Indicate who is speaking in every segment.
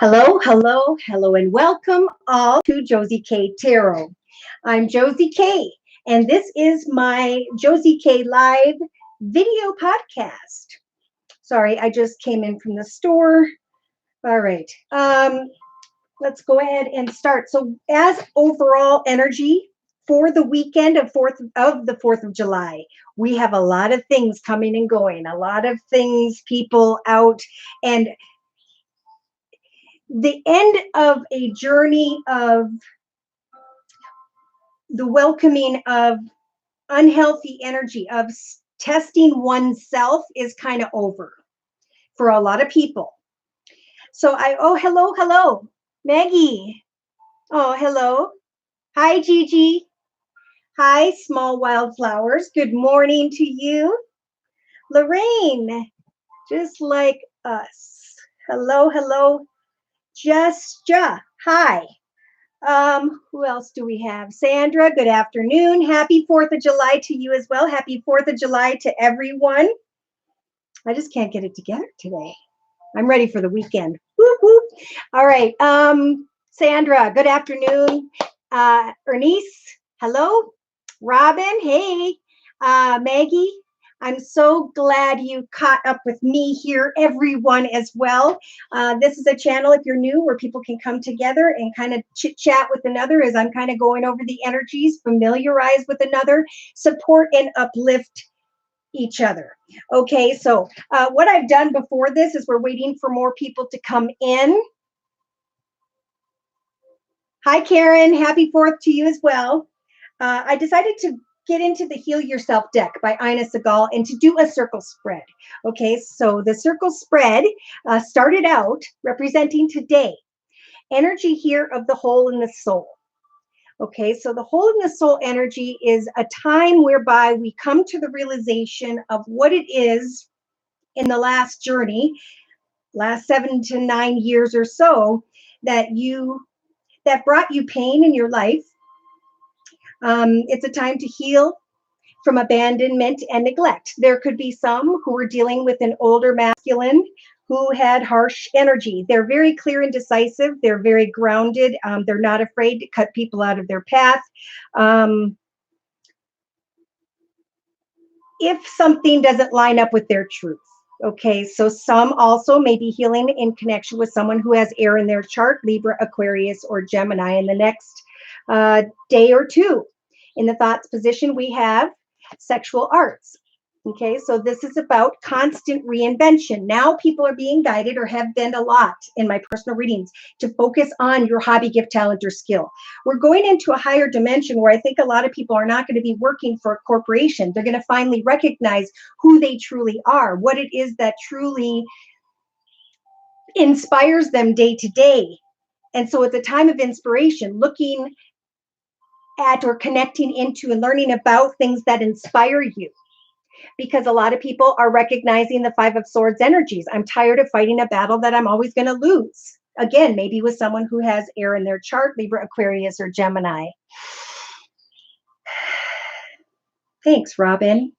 Speaker 1: Hello, hello, hello, and welcome all to Josie K Tarot. I'm Josie K, and this is my Josie K Live video podcast. Sorry, I just came in from the store. All right, let's go ahead and start. So, as overall energy for the weekend of the 4th of July, we have a lot of things coming and going, a lot of things, people out, and the end of a journey of the welcoming of unhealthy energy, of testing oneself is kind of over for a lot of people. So hello, Maggie. Oh, hello. Hi, Gigi. Hi, Small Wildflowers. Good morning to you. Lorraine, just like us. Hello. Hi. Who else do we have? Sandra, good afternoon. Happy 4th of July to you as well. Happy 4th of July to everyone. I just can't get it together today. I'm ready for the weekend. Whoop, whoop. All right. Sandra, good afternoon. Bernice, hello. Robin, hey. Maggie, I'm so glad you caught up with me here, everyone, as well. This is a channel, if you're new, where people can come together and kind of chit-chat with another as I'm kind of going over the energies, familiarize with another, support and uplift each other. Okay, so what I've done before this is we're waiting for more people to come in. Hi, Karen. Happy 4th to you as well. I decided to get into the Heal Yourself deck by Ina Segal and to do a circle spread. Okay, so the circle spread started out representing today, energy here of the hole in the soul. Okay, so the hole in the soul energy is a time whereby we come to the realization of what it is in the last journey, last 7 to 9 years or so, that brought you pain in your life. It's a time to heal from abandonment and neglect. There could be some who are dealing with an older masculine who had harsh energy. They're very clear and decisive. They're very grounded. They're not afraid to cut people out of their path. If something doesn't line up with their truth. Okay, so some also may be healing in connection with someone who has air in their chart, Libra, Aquarius, or Gemini in the next day or two. In the thoughts position, we have sexual arts. Okay, so this is about constant reinvention. Now people are being guided, or have been a lot in my personal readings, to focus on your hobby, gift, talent, or skill. We're going into a higher dimension where I think a lot of people are not going to be working for a corporation. They're going to finally recognize who they truly are, what it is that truly inspires them day to day. And so at the time of inspiration, looking at or connecting into and learning about things that inspire you. Because a lot of people are recognizing the 5 of Swords energies. I'm tired of fighting a battle that I'm always going to lose. Again, maybe with someone who has air in their chart, Libra, Aquarius, or Gemini. Thanks, Robin.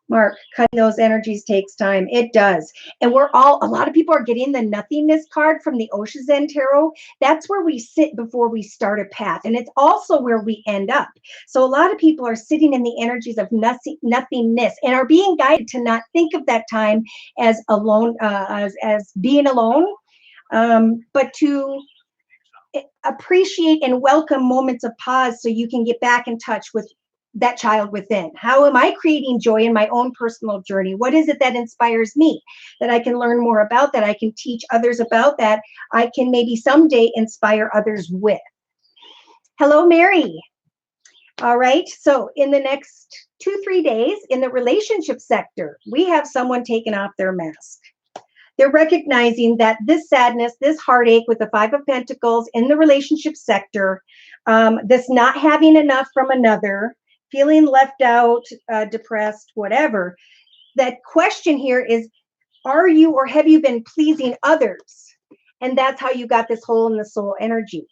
Speaker 1: Mark, cutting those energies takes time. It does. And a lot of people are getting the nothingness card from the Oshizen Tarot. That's where we sit before we start a path. And it's also where we end up. So a lot of people are sitting in the energies of nothingness and are being guided to not think of that time as alone, as being alone, but to appreciate and welcome moments of pause so you can get back in touch with that child within. How am I creating joy in my own personal journey? What is it that inspires me, that I can learn more about, that I can teach others about, that I can maybe someday inspire others with? Hello, Mary. All right, so in the next 2-3 days in the relationship sector, we have someone taking off their mask. They're recognizing that this sadness, this heartache with the 5 of Pentacles in the relationship sector, this not having enough from another, feeling left out, depressed, whatever. That question here is, are you or have you been pleasing others? And that's how you got this hole in the soul energy.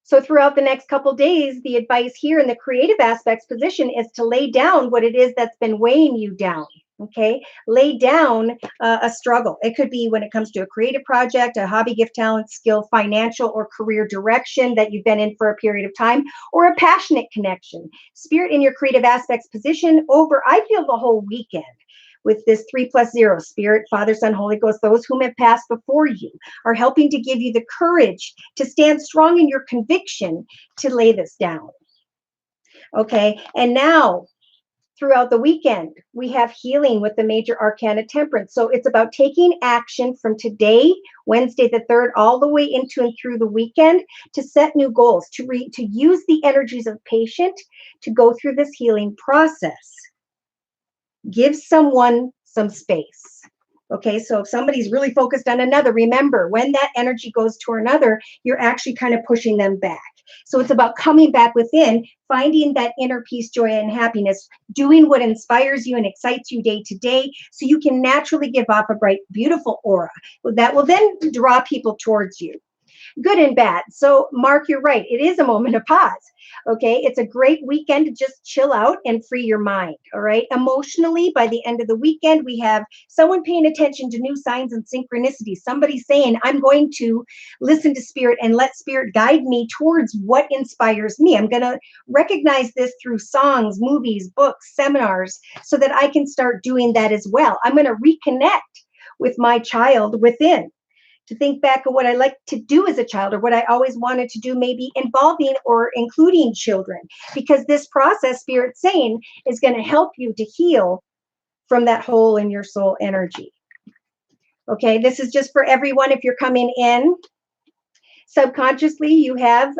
Speaker 1: So throughout the next couple days, the advice here in the creative aspects position is to lay down what it is that's been weighing you down. Okay, lay down a struggle. It could be when it comes to a creative project, a hobby, gift, talent, skill, financial or career direction that you've been in for a period of time, or a passionate connection. Spirit in your creative aspects position over, I feel, the whole weekend with this 3+0, Spirit, Father, Son, Holy Ghost. Those whom have passed before you are helping to give you the courage to stand strong in your conviction to lay this down. Okay, and now throughout the weekend, we have healing with the major arcana temperance. So it's about taking action from today, Wednesday the 3rd, all the way into and through the weekend to set new goals, to use the energies of patient to go through this healing process. Give someone some space. Okay, so if somebody's really focused on another, remember, when that energy goes to another, you're actually kind of pushing them back. So it's about coming back within, finding that inner peace, joy, and happiness, doing what inspires you and excites you day to day, so you can naturally give off a bright, beautiful aura that will then draw people towards you. Good and bad. So, Mark, you're right. It is a moment of pause. Okay. It's a great weekend to just chill out and free your mind. All right. Emotionally, by the end of the weekend, we have someone paying attention to new signs and synchronicities. Somebody saying, I'm going to listen to Spirit and let Spirit guide me towards what inspires me. I'm going to recognize this through songs, movies, books, seminars, so that I can start doing that as well. I'm going to reconnect with my child within, to think back of what I like to do as a child, or what I always wanted to do, maybe involving or including children, because this process, Spirit's saying, is going to help you to heal from that hole in your soul energy. Okay, this is just for everyone. If you're coming in subconsciously, you have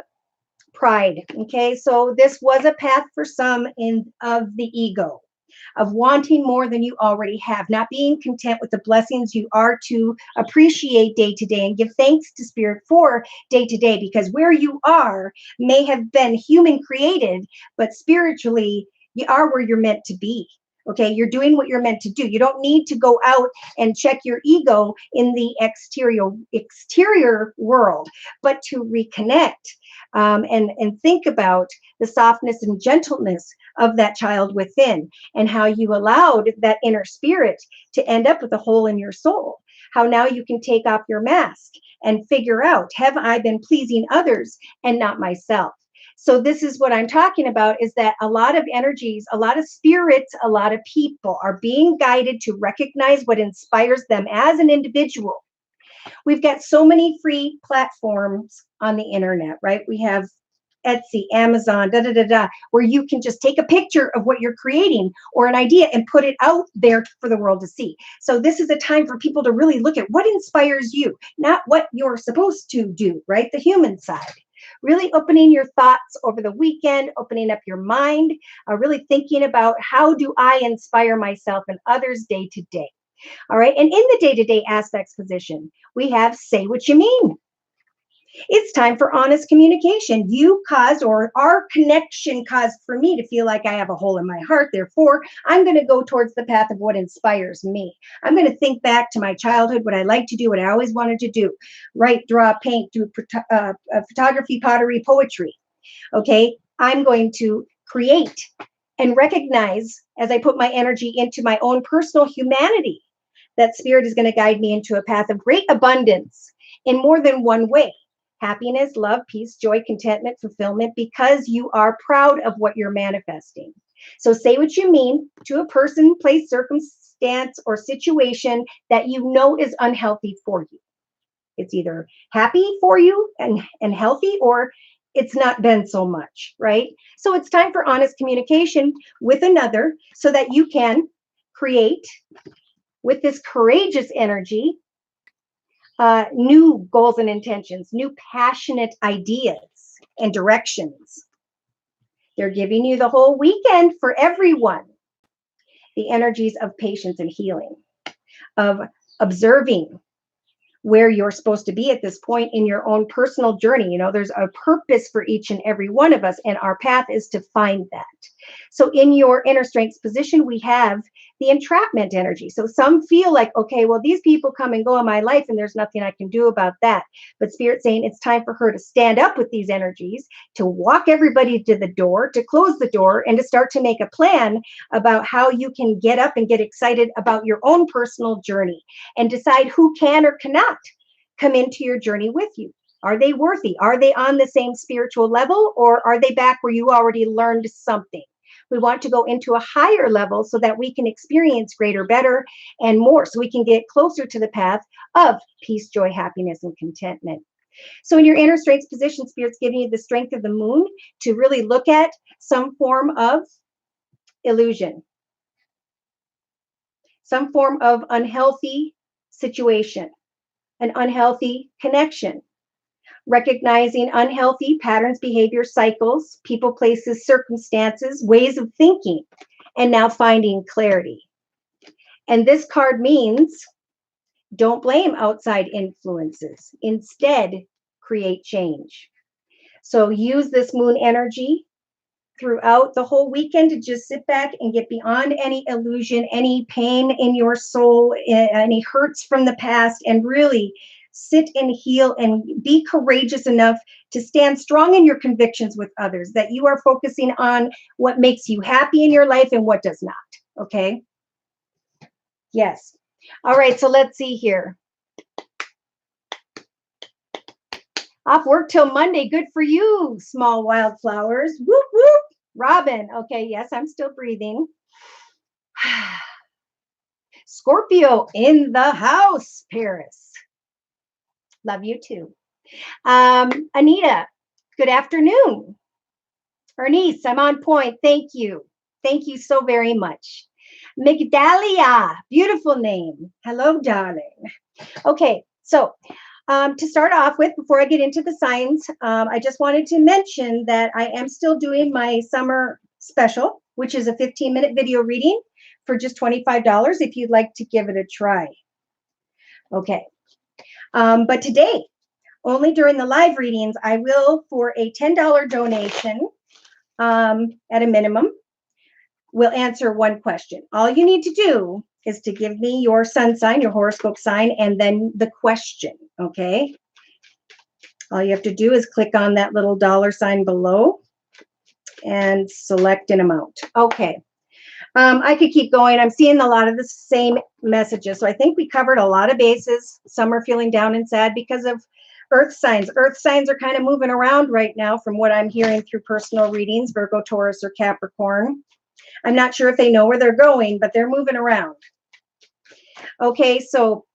Speaker 1: pride. Okay, so this was a path for some of the ego, of wanting more than you already have, not being content with the blessings you are to appreciate day to day and give thanks to Spirit for day to day, because where you are may have been human created, but spiritually you are where you're meant to be. Okay, you're doing what you're meant to do. You don't need to go out and check your ego in the exterior world, but to reconnect and think about the softness and gentleness of that child within, and how you allowed that inner spirit to end up with a hole in your soul. How now you can take off your mask and figure out, have I been pleasing others and not myself? So this is what I'm talking about, is that a lot of energies, a lot of spirits, a lot of people are being guided to recognize what inspires them as an individual. We've got so many free platforms on the internet, right? We have Etsy, Amazon, where you can just take a picture of what you're creating or an idea and put it out there for the world to see. So this is a time for people to really look at what inspires you, not what you're supposed to do, right? The human side. Really opening your thoughts over the weekend, opening up your mind, really thinking about, how do I inspire myself and others day to day? All right. And in the day-to-day aspects position, we have say what you mean. It's time for honest communication. You caused, or our connection caused, for me to feel like I have a hole in my heart. Therefore, I'm going to go towards the path of what inspires me. I'm going to think back to my childhood, what I like to do, what I always wanted to do: write, draw, paint, do photography, pottery, poetry. Okay. I'm going to create and recognize, as I put my energy into my own personal humanity, that Spirit is going to guide me into a path of great abundance in more than one way. Happiness, love, peace, joy, contentment, fulfillment, because you are proud of what you're manifesting. So say what you mean to a person, place, circumstance, or situation that you know is unhealthy for you. It's either happy for you and healthy, or it's not been so much, right? So it's time for honest communication with another, so that you can create, with this courageous energy, new goals and intentions, new passionate ideas and directions. They're giving you the whole weekend for everyone. The energies of patience and healing, of observing where you're supposed to be at this point in your own personal journey. You know, there's a purpose for each and every one of us, and our path is to find that. So in your inner strengths position, we have the entrapment energy. So some feel like, okay, well, these people come and go in my life and there's nothing I can do about that. But Spirit's saying it's time for her to stand up with these energies, to walk everybody to the door, to close the door, and to start to make a plan about how you can get up and get excited about your own personal journey and decide who can or cannot come into your journey with you. Are they worthy? Are they on the same spiritual level, or are they back where you already learned something? We want to go into a higher level so that we can experience greater, better, and more, so we can get closer to the path of peace, joy, happiness, and contentment. So in your inner strengths position, Spirit's giving you the strength of the moon to really look at some form of illusion, some form of unhealthy situation, an unhealthy connection, recognizing unhealthy patterns, behavior, cycles, people, places, circumstances, ways of thinking, and now finding clarity. And this card means don't blame outside influences. Instead, create change. So use this moon energy throughout the whole weekend to just sit back and get beyond any illusion, any pain in your soul, any hurts from the past, and really sit and heal and be courageous enough to stand strong in your convictions with others, that you are focusing on what makes you happy in your life and what does not. Okay? Yes. All right, so let's see here. Off work till Monday. Good for you, small wildflowers. Whoop, whoop. Robin. Okay, yes, I'm still breathing. Scorpio in the house, Paris. Love you too. Anita, good afternoon. Bernice, I'm on point. Thank you. Thank you so very much. Migdalia, beautiful name. Hello, darling. Okay, so to start off with, before I get into the signs, I just wanted to mention that I am still doing my summer special, which is a 15-minute video reading for just $25 if you'd like to give it a try. Okay. But today, only during the live readings, I will, for a $10 donation at a minimum, will answer one question. All you need to do is to give me your sun sign, your horoscope sign, and then the question, okay? All you have to do is click on that little $ below and select an amount. Okay. I could keep going. I'm seeing a lot of the same messages. So I think we covered a lot of bases. Some are feeling down and sad because of earth signs. Earth signs are kind of moving around right now from what I'm hearing through personal readings, Virgo, Taurus, or Capricorn. I'm not sure if they know where they're going, but they're moving around. Okay, so,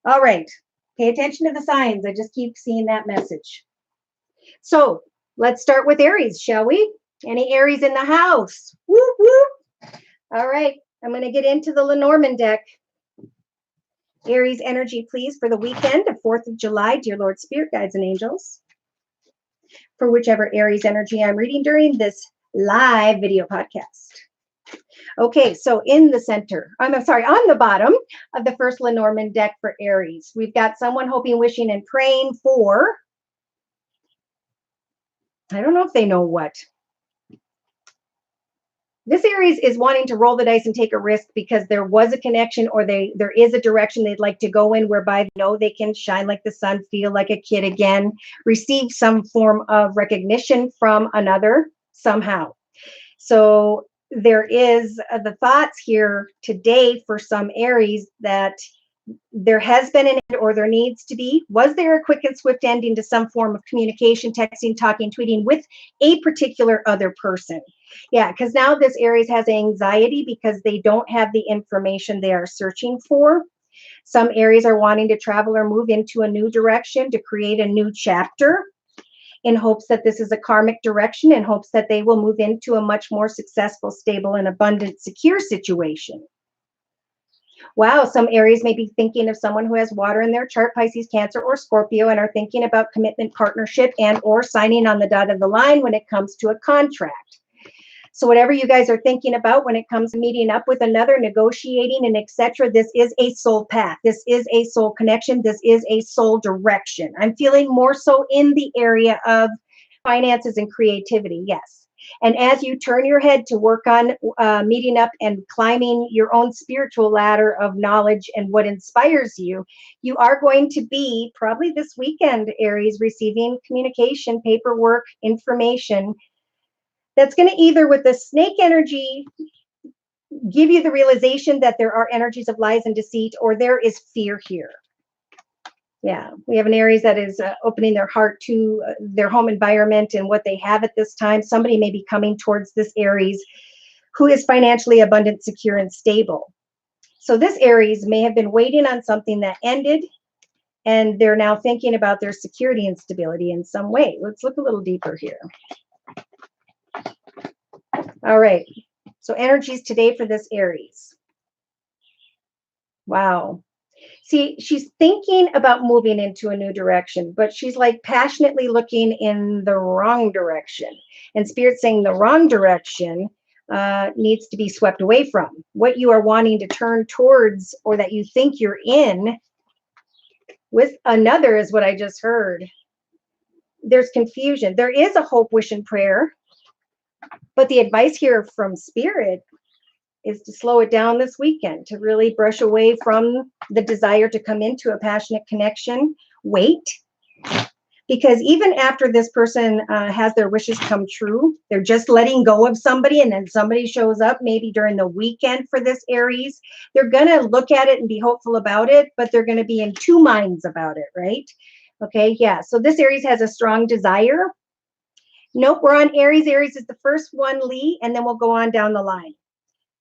Speaker 1: all right. Pay attention to the signs. I just keep seeing that message. So let's start with Aries, shall we? Any Aries in the house? Whoop, whoop. All right, I'm going to get into the Lenormand deck. Aries energy, please, for the weekend of 4th of July, dear Lord, Spirit, Guides, and Angels. For whichever Aries energy I'm reading during this live video podcast. Okay, so in the center, I'm sorry, on the bottom of the first Lenormand deck for Aries, we've got someone hoping, wishing, and praying for, I don't know if they know what. This Aries is wanting to roll the dice and take a risk because there was a connection, or there is a direction they'd like to go in whereby they know they can shine like the sun, feel like a kid again, receive some form of recognition from another somehow. So there is the thoughts here today for some Aries that there has been an end, or there needs to be. Was there a quick and swift ending to some form of communication, texting, talking, tweeting with a particular other person? Yeah, because now this Aries has anxiety because they don't have the information they are searching for. Some Aries are wanting to travel or move into a new direction to create a new chapter in hopes that this is a karmic direction, in hopes that they will move into a much more successful, stable, and abundant, secure situation. Wow, some Aries may be thinking of someone who has water in their chart, Pisces, Cancer, or Scorpio, and are thinking about commitment, partnership, and or signing on the dotted line when it comes to a contract. So whatever you guys are thinking about when it comes to meeting up with another, negotiating, and etc., this is a soul path. This is a soul connection. This is a soul direction. I'm feeling more so in the area of finances and creativity, yes. And as you turn your head to work on meeting up and climbing your own spiritual ladder of knowledge and what inspires you, you are going to be probably this weekend, Aries, receiving communication, paperwork, information that's going to either with the snake energy give you the realization that there are energies of lies and deceit, or there is fear here. Yeah, we have an Aries that is opening their heart to their home environment and what they have at this time. Somebody may be coming towards this Aries who is financially abundant, secure, and stable. So this Aries may have been waiting on something that ended, and they're now thinking about their security and stability in some way. Let's look a little deeper here. All right. So energies today for this Aries. Wow. See, she's thinking about moving into a new direction, but she's like passionately looking in the wrong direction. And Spirit's saying the wrong direction needs to be swept away from. What you are wanting to turn towards, or that you think you're in with another, is what I just heard. There's confusion. There is a hope, wish, and prayer. But the advice here from Spirit is to slow it down this weekend, to really brush away from the desire to come into a passionate connection. Wait, because even after this person has their wishes come true, they're just letting go of somebody, and then somebody shows up maybe during the weekend for this Aries. They're going to look at it and be hopeful about it, but they're going to be in two minds about it, right? Okay, yeah. So this Aries has a strong desire. Nope, we're on Aries. Aries is the first one, Lee, and then we'll go on down the line.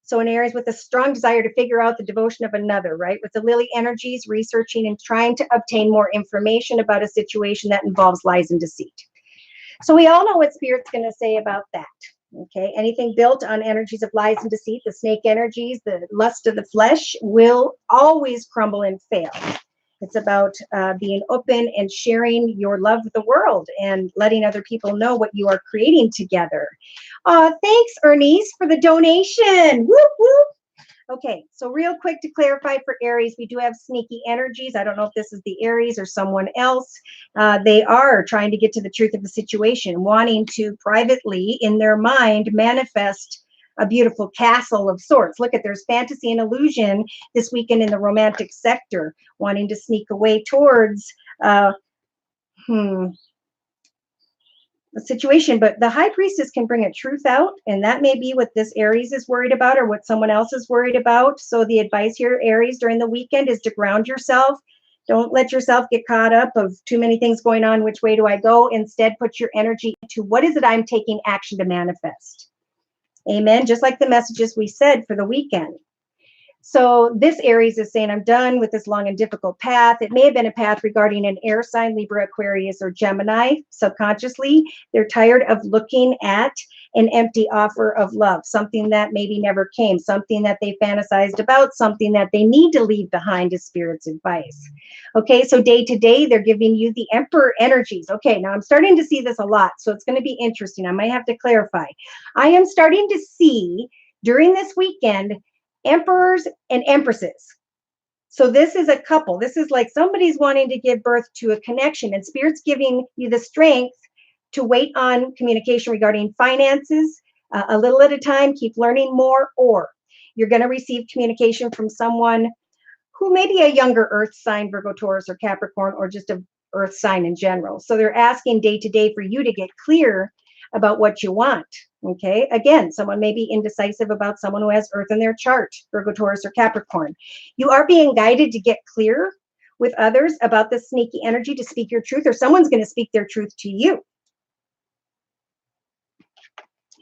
Speaker 1: So an Aries with a strong desire to figure out the devotion of another, right? With the Lily energies, researching and trying to obtain more information about a situation that involves lies and deceit. So we all know what Spirit's going to say about that. Okay, anything built on energies of lies and deceit, the snake energies, the lust of the flesh, will always crumble and fail. It's about being open and sharing your love with the world and letting other people know what you are creating together. Thanks, Bernice, for the donation. Whoop, whoop. Okay, so real quick to clarify for Aries, we do have sneaky energies. I don't know if this is the Aries or someone else. They are trying to get to the truth of the situation, wanting to privately, in their mind, manifest a beautiful castle of sorts. Look at, there's fantasy and illusion this weekend in the romantic sector, wanting to sneak away towards a situation. But the high priestess can bring a truth out, and that may be what this Aries is worried about, or what someone else is worried about. So the advice here, Aries, during the weekend is to ground yourself. Don't let yourself get caught up of too many things going on. Which way do I go? Instead, put your energy into what is it I'm taking action to manifest. Amen. Just like the messages we said for the weekend. So this Aries is saying, I'm done with this long and difficult path. It may have been a path regarding an air sign, Libra, Aquarius, or Gemini. Subconsciously, they're tired of looking at an empty offer of love, something that maybe never came, something that they fantasized about, something that they need to leave behind, is Spirit's advice. Okay, so day to day, they're giving you the Emperor energies. Okay, now I'm starting to see this a lot, so it's going to be interesting. I might have to clarify. I am starting to see during this weekend emperors and empresses. So this is a couple. This is like somebody's wanting to give birth to a connection, and Spirit's giving you the strength to wait on communication regarding finances, a little at a time, keep learning more, or you're going to receive communication from someone who may be a younger earth sign, Virgo, Taurus, or Capricorn, or just a earth sign in general. So they're asking day to day for you to get clear about what you want. Okay, again, someone may be indecisive about someone who has earth in their chart, Virgo, Taurus, or Capricorn. You are being guided to get clear with others about the sneaky energy, to speak your truth, or someone's going to speak their truth to you.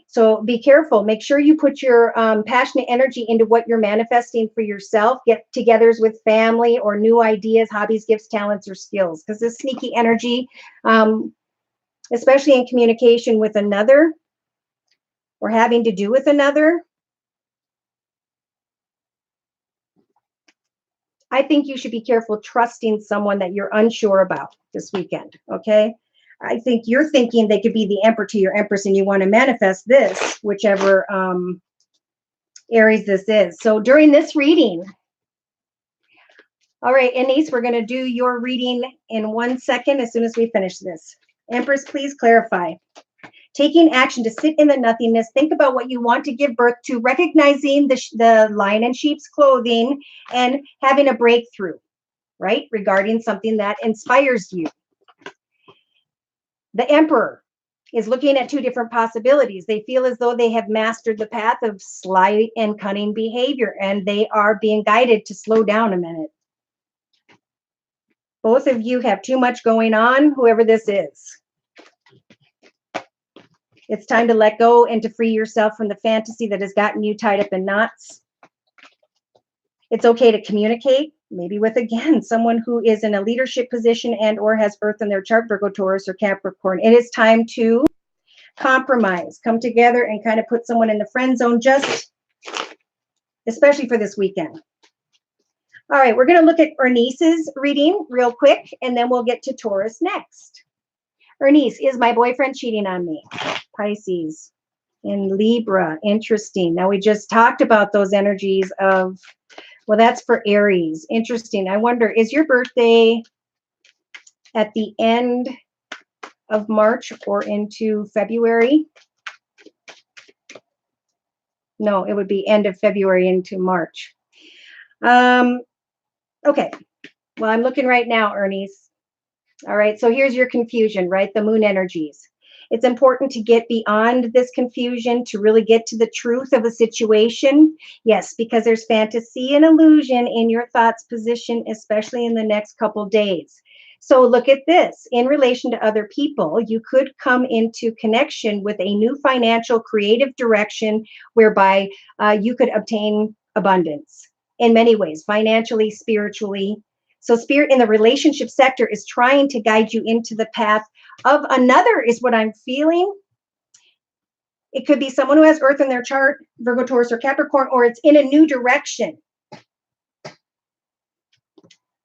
Speaker 1: So be careful. Make sure you put your passionate energy into what you're manifesting for yourself. Get-togethers with family, or new ideas, hobbies, gifts, talents, or skills. Because this sneaky energy, especially in communication with another, or having to do with another, I think you should be careful trusting someone that you're unsure about this weekend, okay? I think you're thinking they could be the emperor to your empress, and you want to manifest this, whichever Aries this is. So during this reading, all right, Anise, we're going to do your reading in 1 second as soon as we finish this. Empress, please clarify. taking action to sit in the nothingness, think about what you want to give birth to, recognizing the lion in sheep's clothing, and having a breakthrough, right? Regarding something that inspires you. The Emperor is looking at two different possibilities. They feel as though they have mastered the path of sly and cunning behavior, and they are being guided to slow down a minute. Both of you have too much going on, whoever this is. It's time to let go and to free yourself from the fantasy that has gotten you tied up in knots. It's okay to communicate, maybe with, again, someone who is in a leadership position and or has Earth in their chart, Virgo, Taurus, or Capricorn. It is time to compromise, come together and kind of put someone in the friend zone, just especially for this weekend. All right, we're going to look at Bernice's reading real quick, and then we'll get to Taurus next. Bernice, is my boyfriend cheating on me? Pisces in Libra. Interesting. Now, we just talked about those energies of, well, that's for Aries. Interesting. I wonder, is your birthday at the end of March or into February? No, it would be end of February into March. Okay. Well, I'm looking right now, Bernice. All right, so here's your confusion, right? The moon energies. It's important to get beyond this confusion, to really get to the truth of a situation. Yes, because there's fantasy and illusion in your thoughts position, especially in the next couple days. So look at this. In relation to other people, you could come into connection with a new financial creative direction whereby you could obtain abundance in many ways, financially, spiritually. So spirit in the relationship sector is trying to guide you into the path of another, is what I'm feeling. It could be someone who has Earth in their chart, Virgo, Taurus, or Capricorn, or it's in a new direction.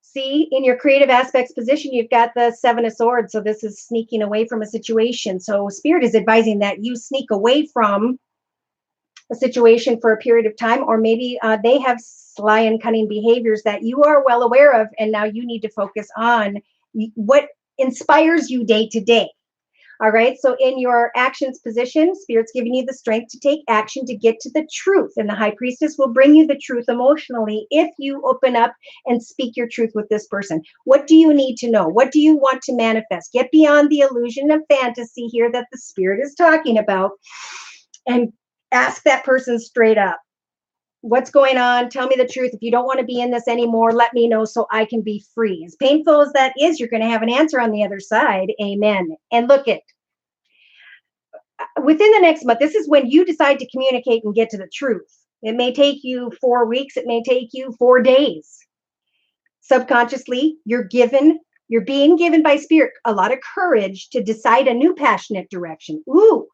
Speaker 1: See, in your creative aspects position, you've got the Seven of Swords. So this is sneaking away from a situation. So spirit is advising that you sneak away from a situation for a period of time, or maybe they have sly and cunning behaviors that you are well aware of, and now you need to focus on what inspires you day to day. All right, so in your actions position, Spirit's giving you the strength to take action to get to the truth, and the High Priestess will bring you the truth emotionally if you open up and speak your truth with this person. What do you need to know? What do you want to manifest? Get beyond the illusion of fantasy here that the Spirit is talking about, and ask that person straight up. What's going on? Tell me the truth. If you don't want to be in this anymore, let me know so I can be free. As painful as that is, you're going to have an answer on the other side. Amen. And look it. Within the next month, this is when you decide to communicate and get to the truth. It may take you 4 weeks. It may take you 4 days. Subconsciously, you're being given by Spirit a lot of courage to decide a new passionate direction. Ooh.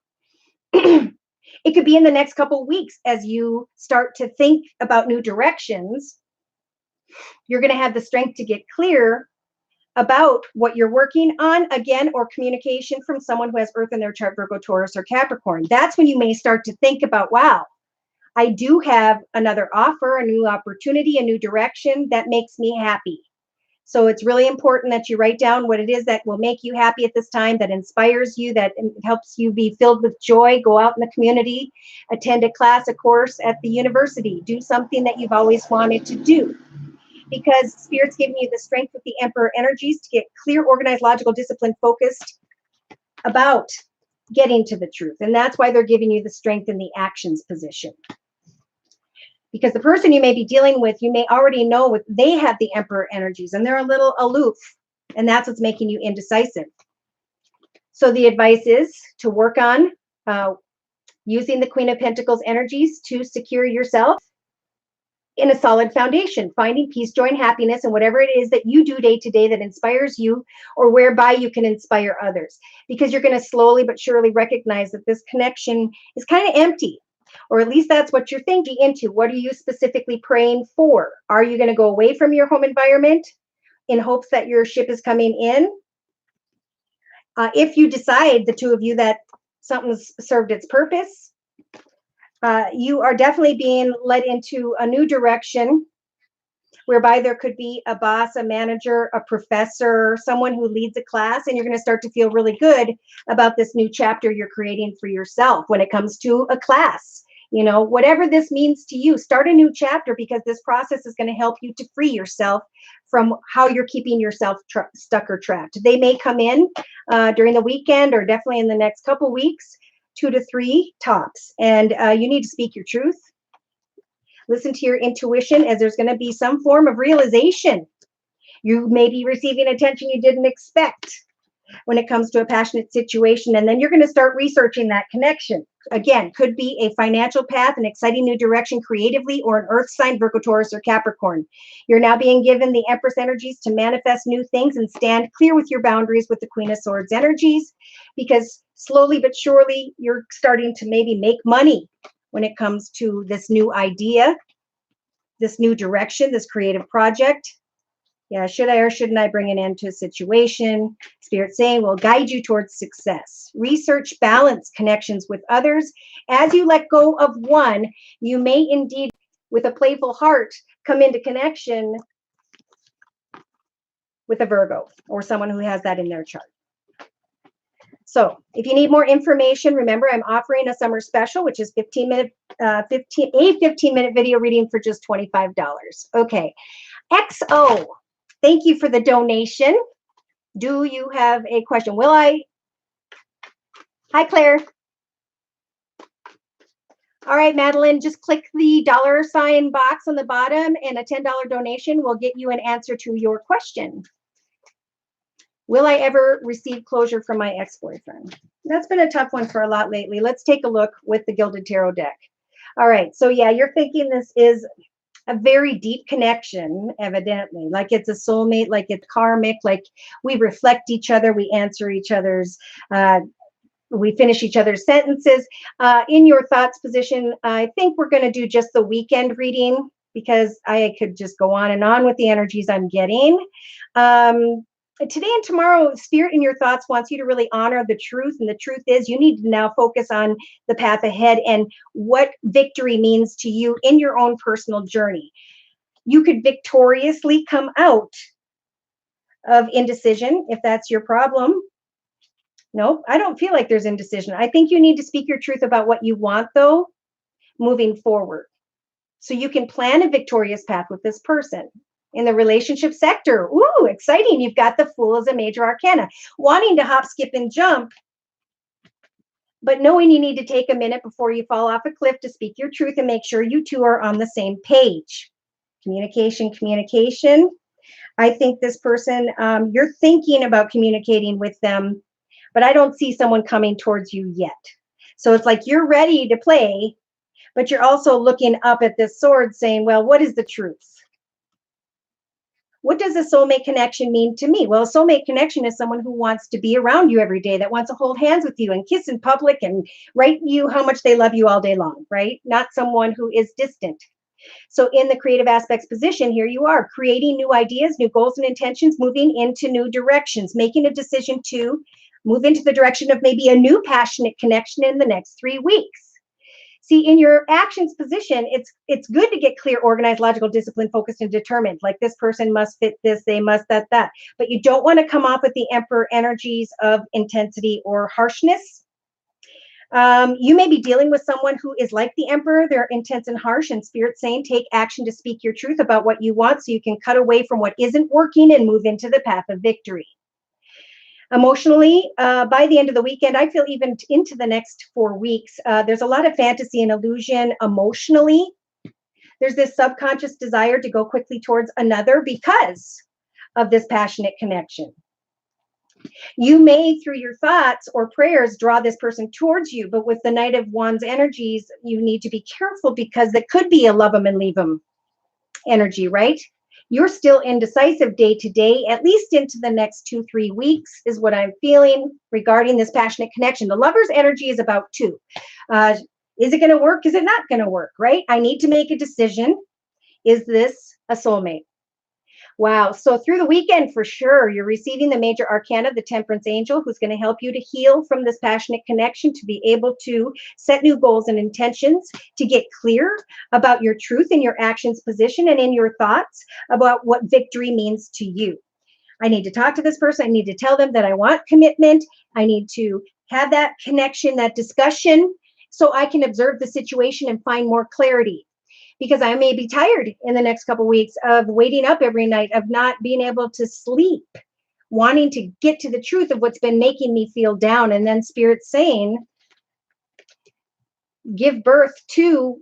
Speaker 1: It could be in the next couple of weeks as you start to think about new directions. You're going to have the strength to get clear about what you're working on, again, or communication from someone who has Earth in their chart, Virgo, Taurus, or Capricorn. That's when you may start to think about, wow, I do have another offer, a new opportunity, a new direction that makes me happy. So it's really important that you write down what it is that will make you happy at this time, that inspires you, that helps you be filled with joy. Go out in the community, attend a class, a course at the university, do something that you've always wanted to do. Because Spirit's giving you the strength with the Emperor energies to get clear, organized, logical, disciplined, focused about getting to the truth. And that's why they're giving you the strength in the actions position. Because the person you may be dealing with, you may already know they have the Emperor energies and they're a little aloof, and that's what's making you indecisive. So the advice is to work on using the Queen of Pentacles energies to secure yourself in a solid foundation, finding peace, joy, and happiness, and whatever it is that you do day to day that inspires you, or whereby you can inspire others. Because you're going to slowly but surely recognize that this connection is kind of empty. Or at least that's what you're thinking into. What are you specifically praying for? Are you going to go away from your home environment in hopes that your ship is coming in? If you decide, the two of you, that something's served its purpose, you are definitely being led into a new direction whereby there could be a boss, a manager, a professor, someone who leads a class, and you're going to start to feel really good about this new chapter you're creating for yourself when it comes to a class. You know, whatever this means to you, start a new chapter, because this process is going to help you to free yourself from how you're keeping yourself stuck or trapped. They may come in during the weekend, or definitely in the next couple weeks, 2 to 3 tops. And you need to speak your truth. Listen to your intuition, as there's going to be some form of realization. You may be receiving attention you didn't expect when it comes to a passionate situation. And then you're going to start researching that connection. Again, could be a financial path, an exciting new direction creatively, or an earth sign, Virgo, Taurus, or Capricorn. You're now being given the Empress energies to manifest new things and stand clear with your boundaries with the Queen of Swords energies, because slowly but surely you're starting to maybe make money when it comes to this new idea, this new direction, this creative project. Yeah, should I or shouldn't I bring an end to a situation? Spirit saying will guide you towards success. Research, balance connections with others. As you let go of one, you may indeed, with a playful heart, come into connection with a Virgo or someone who has that in their chart. So if you need more information, remember I'm offering a summer special, which is 15-minute video reading for just $25. Okay, XO. Thank you for the donation. Do you have a question? Hi, Claire. All right, Madeline, just click the $ box on the bottom, and a $10 donation will get you an answer to your question. Will I ever receive closure from my ex-boyfriend? That's been a tough one for a lot lately. Let's take a look with the Gilded Tarot deck. All right, so yeah, you're thinking this is a very deep connection, evidently, like it's a soulmate, like it's karmic, like we reflect each other, we answer each other's, we finish each other's sentences. In your thoughts position, I think we're going to do just the weekend reading, because I could just go on and on with the energies I'm getting. Today and tomorrow, Spirit in your thoughts wants you to really honor the truth. And the truth is you need to now focus on the path ahead and what victory means to you in your own personal journey. You could victoriously come out of indecision if that's your problem. Nope, I don't feel like there's indecision. I think you need to speak your truth about what you want, though, moving forward, so you can plan a victorious path with this person. In the relationship sector, ooh, exciting. You've got the Fool as a major arcana. Wanting to hop, skip, and jump, but knowing you need to take a minute before you fall off a cliff to speak your truth and make sure you two are on the same page. Communication, communication. I think this person, you're thinking about communicating with them, but I don't see someone coming towards you yet. So it's like you're ready to play, but you're also looking up at this sword saying, well, what is the truth? What does a soulmate connection mean to me? Well, a soulmate connection is someone who wants to be around you every day, that wants to hold hands with you and kiss in public and write you how much they love you all day long, right? Not someone who is distant. So in the creative aspects position, here you are creating new ideas, new goals and intentions, moving into new directions, making a decision to move into the direction of maybe a new passionate connection in the next 3 weeks. See, in your actions position, it's good to get clear, organized, logical, disciplined, focused, and determined. Like this person must fit this, they must that. But you don't want to come off with the Emperor energies of intensity or harshness. You may be dealing with someone who is like the Emperor. They're intense and harsh, and Spirit saying take action to speak your truth about what you want so you can cut away from what isn't working and move into the path of victory. Emotionally, by the end of the weekend, I feel even into the next 4 weeks, there's a lot of fantasy and illusion emotionally. There's this subconscious desire to go quickly towards another because of this passionate connection. You may, through your thoughts or prayers, draw this person towards you, but with the Knight of Wands energies, you need to be careful because that could be a love them and leave them energy, right? You're still indecisive day to day, at least into the next 2-3 weeks is what I'm feeling regarding this passionate connection. The Lover's energy is about 2. Is it going to work? Is it not going to work, right? I need to make a decision. Is this a soulmate? Wow. So through the weekend, for sure, you're receiving the major arcana, the temperance angel, who's going to help you to heal from this passionate connection, to be able to set new goals and intentions, to get clear about your truth in your actions position and in your thoughts about what victory means to you. I need to talk to this person. I need to tell them that I want commitment. I need to have that connection, that discussion, so I can observe the situation and find more clarity. Because I may be tired in the next couple of weeks of waiting up every night, of not being able to sleep, wanting to get to the truth of what's been making me feel down. And then Spirit saying, give birth to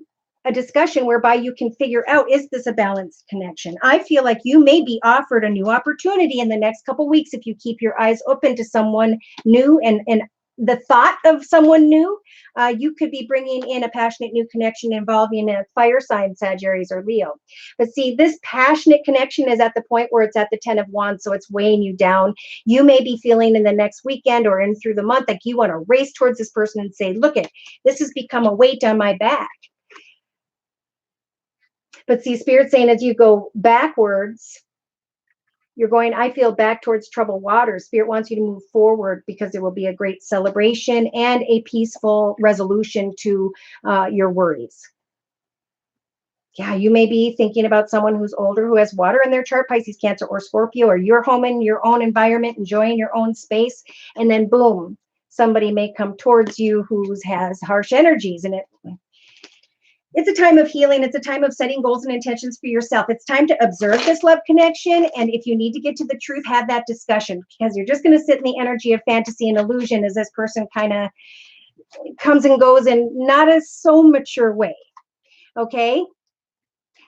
Speaker 1: a discussion whereby you can figure out, is this a balanced connection? I feel like you may be offered a new opportunity in the next couple of weeks if you keep your eyes open to someone new and the thought of someone new. You could be bringing in a passionate new connection involving a fire sign, Sagittarius or Leo. But see, this passionate connection is at the point where it's at the 10 of Wands, so it's weighing you down. You may be feeling in the next weekend or in through the month like you want to race towards this person and say, look it, this has become a weight on my back. But see, Spirit saying as you go backwards, you're going, I feel, back towards troubled waters. Spirit wants you to move forward because there will be a great celebration and a peaceful resolution to your worries. Yeah, you may be thinking about someone who's older, who has water in their chart, Pisces, Cancer, or Scorpio, or you're home in your own environment, enjoying your own space, and then boom, somebody may come towards you who has harsh energies in it. It's a time of healing. It's a time of setting goals and intentions for yourself. It's time to observe this love connection. And if you need to get to the truth, have that discussion, because you're just going to sit in the energy of fantasy and illusion as this person kind of comes and goes in not a so mature way. Okay.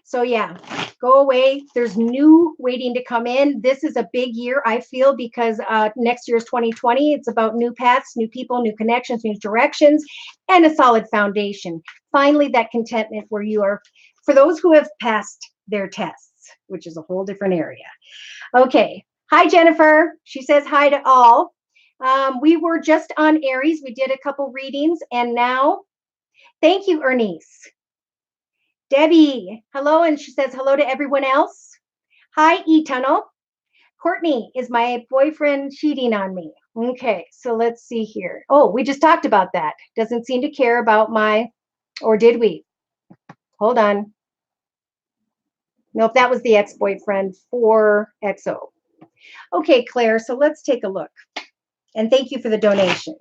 Speaker 1: So yeah, go away. There's new waiting to come in. This is a big year, I feel, because next year is 2020. It's about new paths, new people, new connections, new directions, and a solid foundation. Finally, that contentment where you are, for those who have passed their tests, which is a whole different area. Okay. Hi, Jennifer. She says hi to all. We were just on Aries. We did a couple readings, and now, thank you, Bernice. Debbie, hello, and she says hello to everyone else. Hi, E-Tunnel. Courtney, is my boyfriend cheating on me? Okay, so let's see here. Oh, we just talked about that. Doesn't seem to care about my, or did we? Hold on. No, if that was the ex-boyfriend for XO. Okay, Claire, so let's take a look. And thank you for the donation.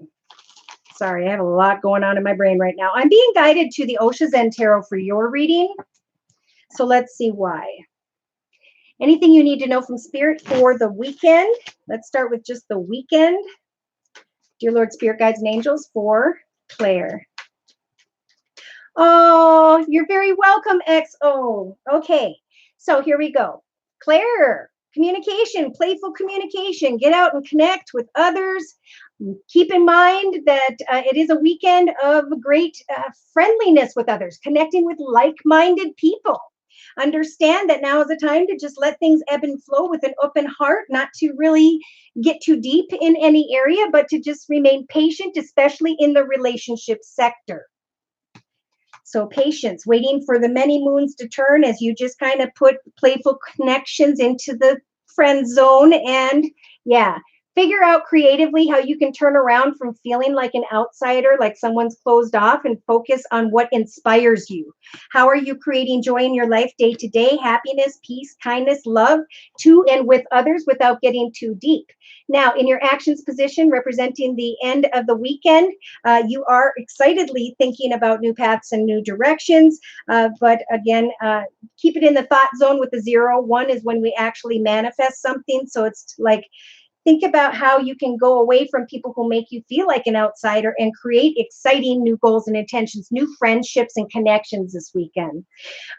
Speaker 1: Sorry, I have a lot going on in my brain right now. I'm being guided to the Osha Zen Tarot for your reading. So let's see why. Anything you need to know from Spirit for the weekend? Let's start with just the weekend. Dear Lord, Spirit, Guides, and Angels for Claire. Oh, you're very welcome, XO. Okay, so here we go. Claire, communication, playful communication. Get out and connect with others. Keep in mind that it is a weekend of great friendliness with others, connecting with like-minded people. Understand that now is a time to just let things ebb and flow with an open heart, not to really get too deep in any area, but to just remain patient, especially in the relationship sector. So patience, waiting for the many moons to turn as you just kind of put playful connections into the friend zone. And yeah, figure out creatively how you can turn around from feeling like an outsider, like someone's closed off, and focus on what inspires you. How are you creating joy in your life day to day, happiness, peace, kindness, love to and with others without getting too deep? Now, in your actions position, representing the end of the weekend, you are excitedly thinking about new paths and new directions. But again, keep it in the thought zone with the 0. 1 is when we actually manifest something. So it's like, think about how you can go away from people who make you feel like an outsider and create exciting new goals and intentions, new friendships and connections this weekend.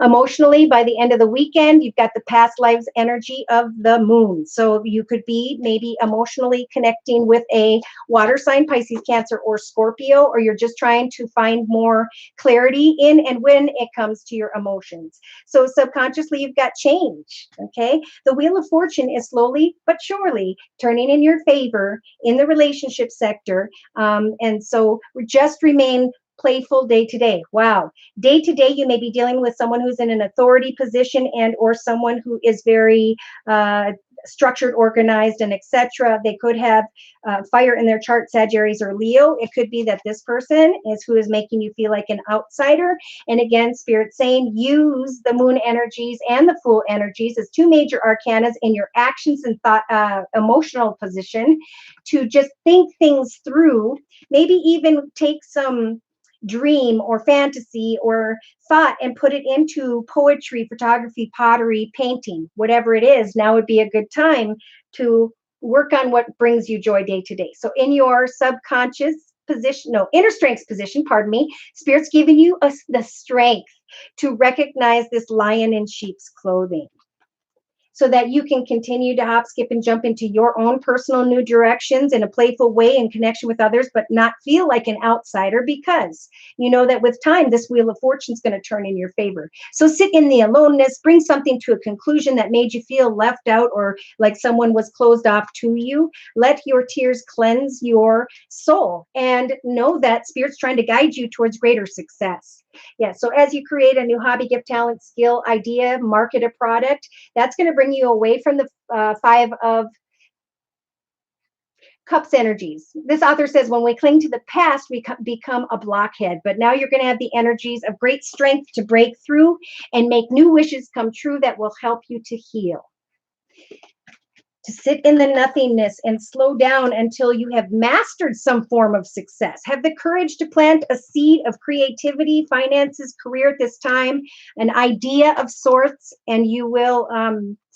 Speaker 1: Emotionally, by the end of the weekend, you've got the past lives energy of the moon. So you could be maybe emotionally connecting with a water sign, Pisces, Cancer, or Scorpio, or you're just trying to find more clarity in and when it comes to your emotions. So subconsciously, you've got change, okay? The Wheel of Fortune is slowly but surely turning in your favor in the relationship sector. And so just remain playful day to day. Wow. Day to day, you may be dealing with someone who's in an authority position and or someone who is very structured, organized, and etc. They could have fire in their chart, Sagittarius or Leo. It could be that this person is who is making you feel like an outsider. And again, Spirit saying use the moon energies and the fool energies as two major arcanas in your actions and thought, emotional position to just think things through. Maybe even take some dream or fantasy or thought and put it into poetry, photography, pottery, painting, whatever it is. Now would be a good time to work on what brings you joy day to day. So in your subconscious position, no, inner strengths position, pardon me, Spirit's giving you the strength to recognize this lion in sheep's clothing, so that you can continue to hop, skip, and jump into your own personal new directions in a playful way in connection with others, but not feel like an outsider, because you know that with time, this wheel of fortune is going to turn in your favor. So sit in the aloneness, bring something to a conclusion that made you feel left out or like someone was closed off to you. Let your tears cleanse your soul and know that Spirit's trying to guide you towards greater success. Yeah, so as you create a new hobby, gift, talent, skill, idea, market a product, that's going to bring you away from the Five of Cups energies. This author says when we cling to the past, we become a blockhead. But now you're going to have the energies of great strength to break through and make new wishes come true that will help you to heal. To sit in the nothingness and slow down until you have mastered some form of success. Have the courage to plant a seed of creativity, finances, career at this time, an idea of sorts, and you will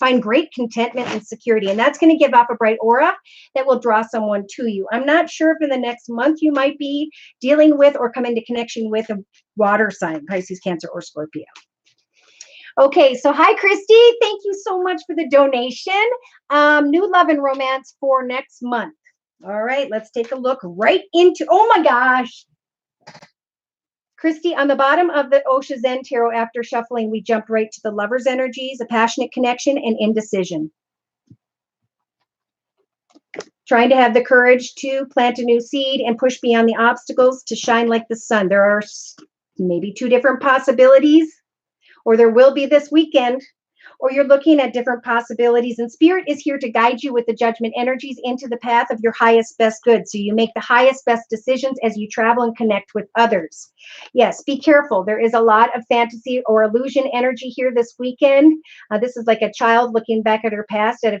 Speaker 1: find great contentment and security. And that's going to give off a bright aura that will draw someone to you. I'm not sure if in the next month you might be dealing with or come into connection with a water sign, Pisces, Cancer, or Scorpio. Okay, so hi, Christi. Thank you so much for the donation. New love and romance for next month. All right, let's take a look right into, oh my gosh. Christi, on the bottom of the Osha Zen Tarot, after shuffling, we jumped right to the lover's energies, a passionate connection, and indecision. Trying to have the courage to plant a new seed and push beyond the obstacles to shine like the sun. There are maybe two different possibilities, or there will be this weekend, or you're looking at different possibilities, and Spirit is here to guide you with the judgment energies into the path of your highest best good. So you make the highest best decisions as you travel and connect with others. Yes, be careful. There is a lot of fantasy or illusion energy here this weekend. This is like a child looking back at her past at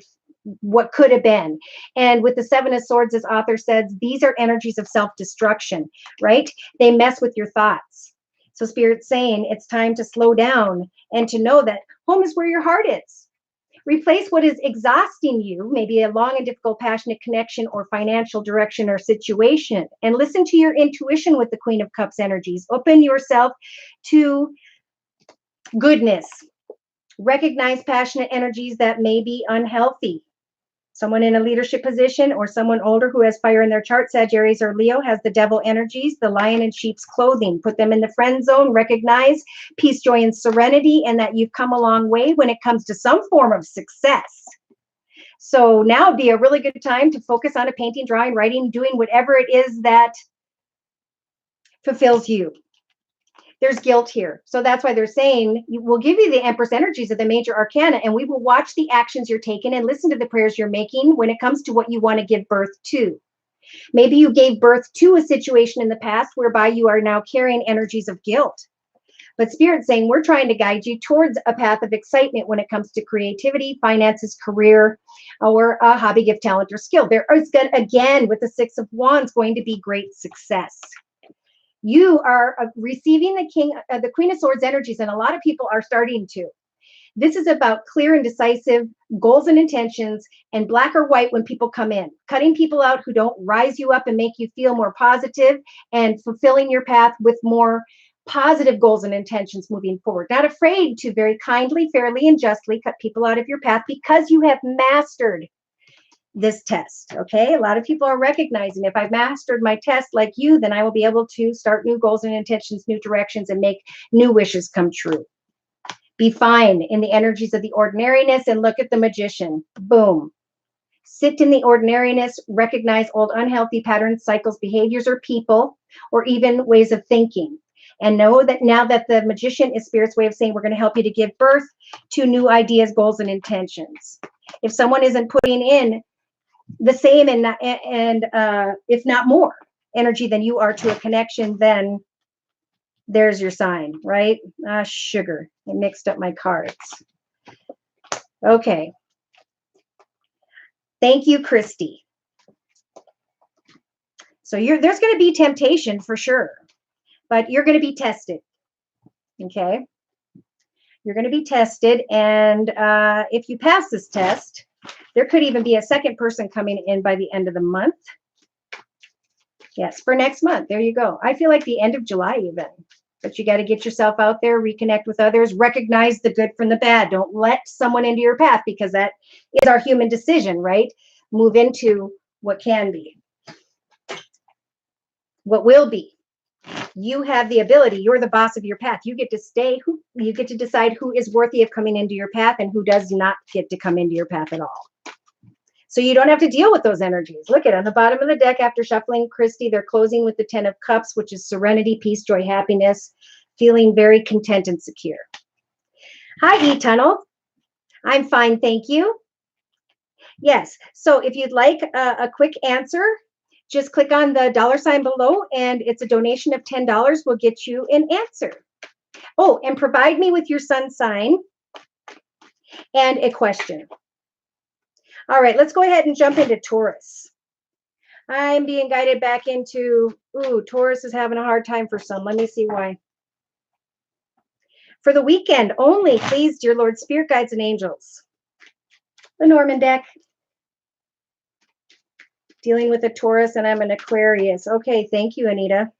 Speaker 1: what could have been. And with the Seven of Swords, as author says, these are energies of self-destruction, right? They mess with your thoughts. So Spirit's saying it's time to slow down and to know that home is where your heart is. Replace what is exhausting you, maybe a long and difficult passionate connection or financial direction or situation, and listen to your intuition with the Queen of Cups energies. Open yourself to goodness. Recognize passionate energies that may be unhealthy. Someone in a leadership position or someone older who has fire in their chart, Sagittarius or Leo, has the devil energies, the lion in sheep's clothing. Put them in the friend zone. Recognize peace, joy, and serenity, and that you've come a long way when it comes to some form of success. So now would be a really good time to focus on a painting, drawing, writing, doing whatever it is that fulfills you. There's guilt here. So that's why they're saying, we'll give you the Empress energies of the major arcana, and we will watch the actions you're taking and listen to the prayers you're making when it comes to what you want to give birth to. Maybe you gave birth to a situation in the past whereby you are now carrying energies of guilt. But Spirit's saying we're trying to guide you towards a path of excitement when it comes to creativity, finances, career, or a hobby, gift, talent, or skill. There is, again, with the Six of Wands, going to be great success. You are receiving the Queen of Swords energies, and a lot of people are starting to. This is about clear and decisive goals and intentions, and black or white when people come in. Cutting people out who don't rise you up and make you feel more positive, and fulfilling your path with more positive goals and intentions moving forward. Not afraid to very kindly, fairly, and justly cut people out of your path because you have mastered this test. Okay, a lot of people are recognizing, if I've mastered my test like you, then I will be able to start new goals and intentions, new directions, and make new wishes come true. Be fine in the energies of the ordinariness, and look at the Magician. Boom. Sit in the ordinariness, recognize old unhealthy patterns, cycles, behaviors, or people, or even ways of thinking. And know that now that the Magician is Spirit's way of saying we're going to help you to give birth to new ideas, goals, and intentions. If someone isn't putting in the same and if not more energy than you are to a connection, then there's your sign, right? Sugar. I mixed up my cards. Okay. Thank you, Christi. So there's going to be temptation for sure, but you're going to be tested. Okay. You're going to be tested. And if you pass this test, there could even be a second person coming in by the end of the month. Yes, for next month. There you go. I feel like the end of July even. But you got to get yourself out there, reconnect with others, recognize the good from the bad. Don't let someone into your path, because that is our human decision, right? Move into what can be, what will be. You have the ability. You're the boss of your path. You get to stay. You get to decide who is worthy of coming into your path and who does not get to come into your path at all. So you don't have to deal with those energies. Look at on the bottom of the deck after shuffling Christi, they're closing with the 10 of Cups, which is serenity, peace, joy, happiness, feeling very content and secure. Hi, E-Tunnel. I'm fine, thank you. Yes, so if you'd like a quick answer, just click on the $ below, and it's a donation of $10 will get you an answer. Oh, and provide me with your sun sign and a question. All right, let's go ahead and jump into Taurus. I'm being guided back into, Taurus is having a hard time for some. Let me see why. For the weekend only, please, dear Lord, Spirit Guides and Angels. The Norman deck. Dealing with a Taurus, and I'm an Aquarius. Okay, thank you, Anita.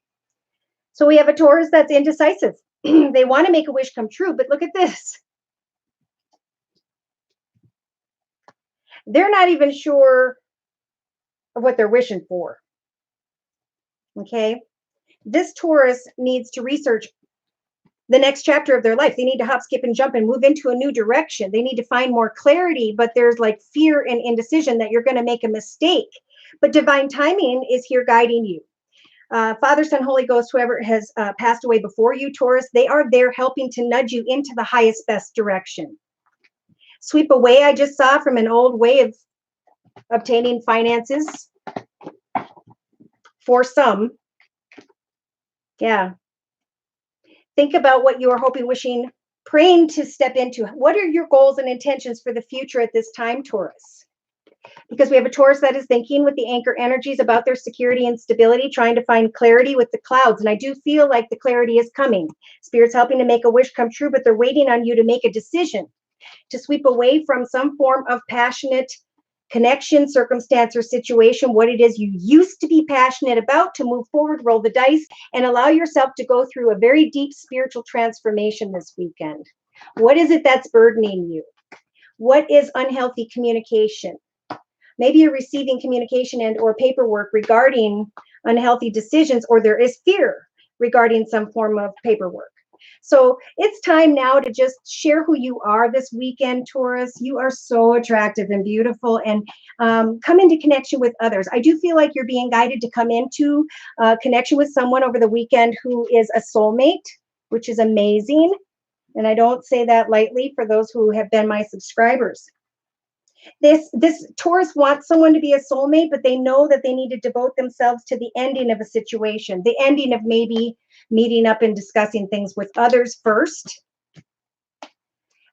Speaker 1: So we have a Taurus that's indecisive. They want to make a wish come true, but look at this. They're not even sure of what they're wishing for. Okay? This Taurus needs to research the next chapter of their life. They need to hop, skip, and jump and move into a new direction. They need to find more clarity, but there's like fear and indecision that you're going to make a mistake. But divine timing is here guiding you. Father, Son, Holy Ghost, whoever has passed away before you, Taurus, they are there helping to nudge you into the highest, best direction. Sweep away, I just saw, from an old way of obtaining finances for some. Yeah. Think about what you are hoping, wishing, praying to step into. What are your goals and intentions for the future at this time, Taurus? Because we have a Taurus that is thinking with the anchor energies about their security and stability, trying to find clarity with the clouds. And I do feel like the clarity is coming. Spirit's helping to make a wish come true, but they're waiting on you to make a decision, to sweep away from some form of passionate connection, circumstance, or situation, what it is you used to be passionate about, to move forward, roll the dice, and allow yourself to go through a very deep spiritual transformation this weekend. What is it that's burdening you? What is unhealthy communication? Maybe you're receiving communication and or paperwork regarding unhealthy decisions, or there is fear regarding some form of paperwork. So it's time now to just share who you are this weekend, Taurus. You are so attractive and beautiful, and come into connection with others. I do feel like you're being guided to come into connection with someone over the weekend who is a soulmate, which is amazing. And I don't say that lightly for those who have been my subscribers. This Taurus wants someone to be a soulmate, but they know that they need to devote themselves to the ending of a situation, the ending of maybe meeting up and discussing things with others first.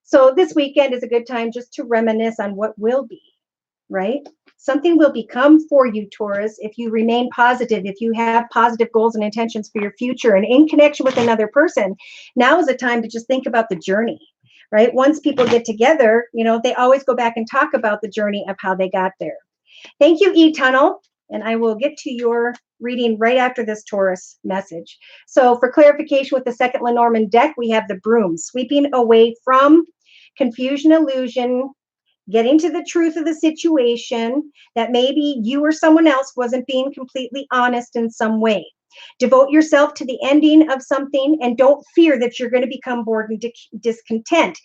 Speaker 1: So this weekend is a good time just to reminisce on what will be, right? Something will become for you, Taurus, if you remain positive, if you have positive goals and intentions for your future and in connection with another person. Now is a time to just think about the journey. Right? Once people get together, you know, they always go back and talk about the journey of how they got there. Thank you, E-Tunnel. And I will get to your reading right after this Taurus message. So for clarification with the second Lenormand deck, we have the Broom, sweeping away from confusion, illusion, getting to the truth of the situation, that maybe you or someone else wasn't being completely honest in some way. Devote yourself to the ending of something, and don't fear that you're going to become bored and discontent.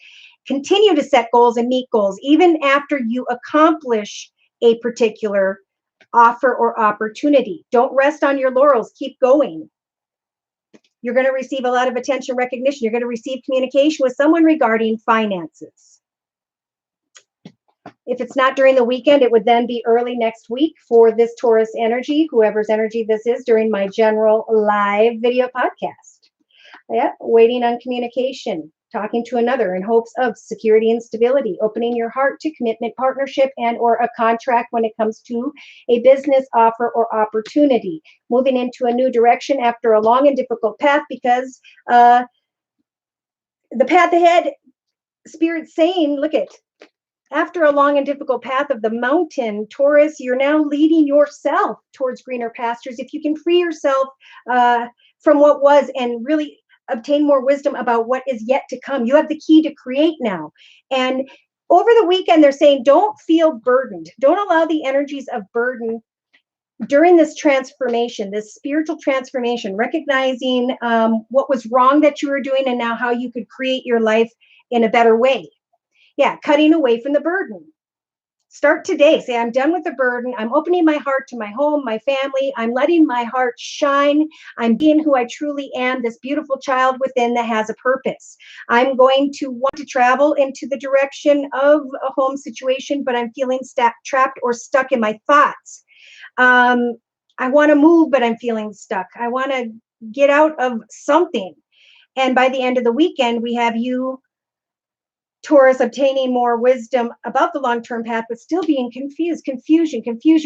Speaker 1: Continue to set goals and meet goals even after you accomplish a particular offer or opportunity. Don't rest on your laurels. Keep going. You're going to receive a lot of attention, recognition. You're going to receive communication with someone regarding finances. If it's not during the weekend, it would then be early next week for this Taurus energy, whoever's energy this is, during my general live video podcast. Yeah, waiting on communication, talking to another in hopes of security and stability, opening your heart to commitment, partnership, and or a contract when it comes to a business offer or opportunity, moving into a new direction after a long and difficult path, because the path ahead, Spirit's saying, look at, after a long and difficult path of the mountain, Taurus, you're now leading yourself towards greener pastures. If you can free yourself from what was and really obtain more wisdom about what is yet to come, you have the key to create now. And over the weekend, they're saying, don't feel burdened. Don't allow the energies of burden during this transformation, this spiritual transformation, recognizing what was wrong that you were doing and now how you could create your life in a better way. Yeah, cutting away from the burden. Start today. Say, I'm done with the burden. I'm opening my heart to my home, my family. I'm letting my heart shine. I'm being who I truly am, this beautiful child within that has a purpose. I'm going to want to travel into the direction of a home situation, but I'm feeling trapped or stuck in my thoughts. I want to move, but I'm feeling stuck. I want to get out of something. And by the end of the weekend, we have you, Taurus, obtaining more wisdom about the long-term path, but still being confused, confusion,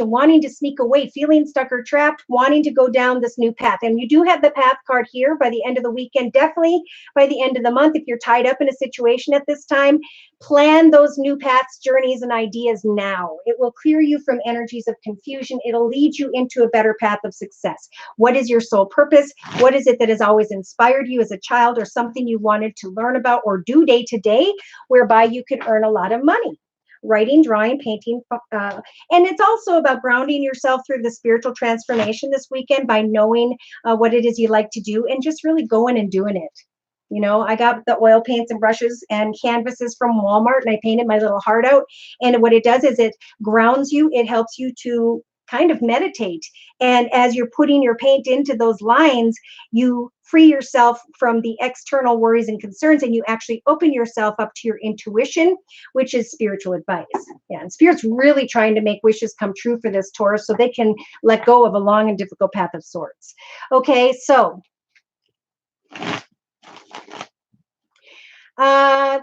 Speaker 1: wanting to sneak away, feeling stuck or trapped, wanting to go down this new path. And you do have the path card here by the end of the weekend, definitely by the end of the month. If you're tied up in a situation at this time, plan those new paths, journeys, and ideas now. It will clear you from energies of confusion. It'll lead you into a better path of success. What is your soul purpose? What is it that has always inspired you as a child, or something you wanted to learn about or do day to day, whereby you could earn a lot of money? Writing, drawing, painting, and it's also about grounding yourself through the spiritual transformation this weekend by knowing what it is you like to do and just really going and doing it. You know, I got the oil paints and brushes and canvases from Walmart, and I painted my little heart out. And what it does is it grounds you. It helps you to kind of meditate. And as you're putting your paint into those lines, you free yourself from the external worries and concerns, and you actually open yourself up to your intuition, which is spiritual advice. Yeah, and Spirit's really trying to make wishes come true for this Taurus so they can let go of a long and difficult path of sorts. Okay, so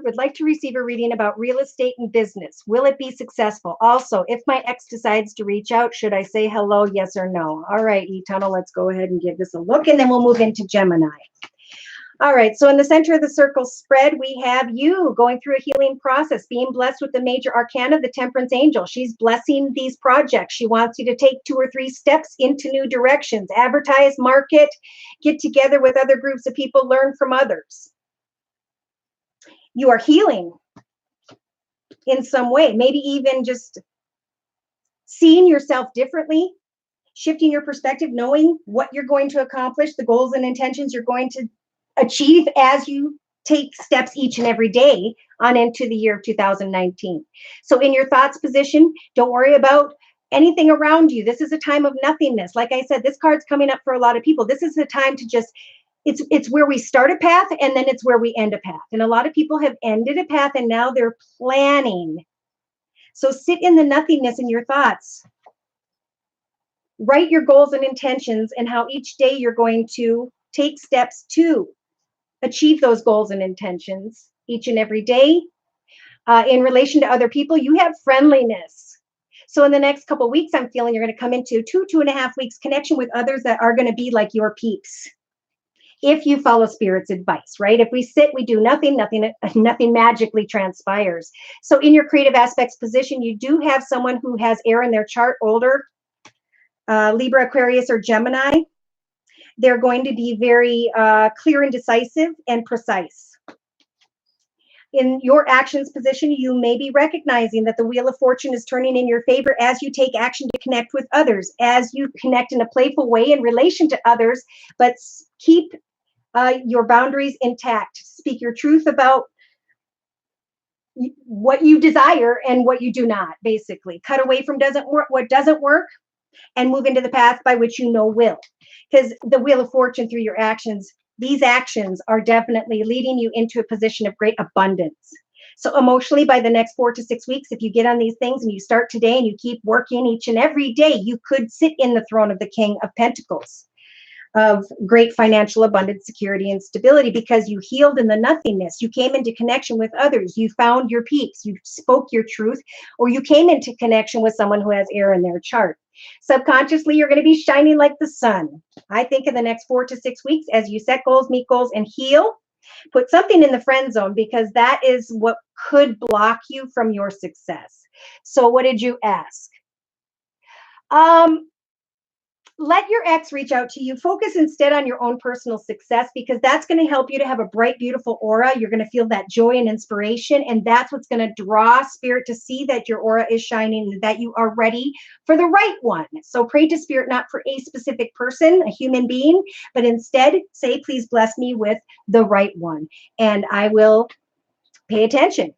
Speaker 1: would like to receive a reading about real estate and business. Will it be successful? Also, if my ex decides to reach out, should I say hello, yes or no? All right, E-Tunnel, let's go ahead and give this a look, and then we'll move into Gemini. All right, so in the center of the circle spread, we have you going through a healing process, being blessed with the major arcana, the Temperance Angel. She's blessing these projects. She wants you to take 2 or 3 steps into new directions, advertise, market, get together with other groups of people, learn from others. You are healing in some way, maybe even just seeing yourself differently, shifting your perspective, knowing what you're going to accomplish, the goals and intentions you're going to achieve as you take steps each and every day on into the year of 2019. So in your thoughts position, don't worry about anything around you. This is a time of nothingness. Like I said, this card's coming up for a lot of people. This is a time to just, it's where we start a path and then it's where we end a path. And a lot of people have ended a path and now they're planning. So sit in the nothingness in your thoughts. Write your goals and intentions and how each day you're going to take steps to achieve those goals and intentions each and every day. In relation to other people, you have friendliness. So in the next couple of weeks, I'm feeling you're going to come into 2.5 weeks connection with others that are going to be like your peeps. If you follow Spirit's advice, right? If we sit, we do nothing magically transpires. So in your creative aspects position, you do have someone who has air in their chart, older, Libra, Aquarius, or Gemini. They're going to be very clear and decisive and precise. In your actions position, you may be recognizing that the Wheel of Fortune is turning in your favor as you take action to connect with others, as you connect in a playful way in relation to others, but keep your boundaries intact. Speak your truth about what you desire and what you do not, basically. Cut away from what doesn't work, and move into the path by which you know will. Because the Wheel of Fortune, through your actions, these actions are definitely leading you into a position of great abundance. So emotionally, by the next 4 to 6 weeks, if you get on these things and you start today and you keep working each and every day, you could sit in the throne of the King of Pentacles, of great financial abundance, security, and stability, because you healed in the nothingness. You came into connection with others. You found your peace. You spoke your truth, or you came into connection with someone who has air in their chart. Subconsciously, you're going to be shining like the sun. I think in the next 4 to 6 weeks, as you set goals, meet goals, and heal, put something in the friend zone, because that is what could block you from your success. So what did you ask? Let your ex reach out to you. Focus instead on your own personal success, because that's going to help you to have a bright, beautiful aura. You're going to feel that joy and inspiration, and that's what's going to draw spirit to see that your aura is shining and that you are ready for the right one. So pray to spirit, not for a specific person, a human being, but instead say, please bless me with the right one, and I will pay attention.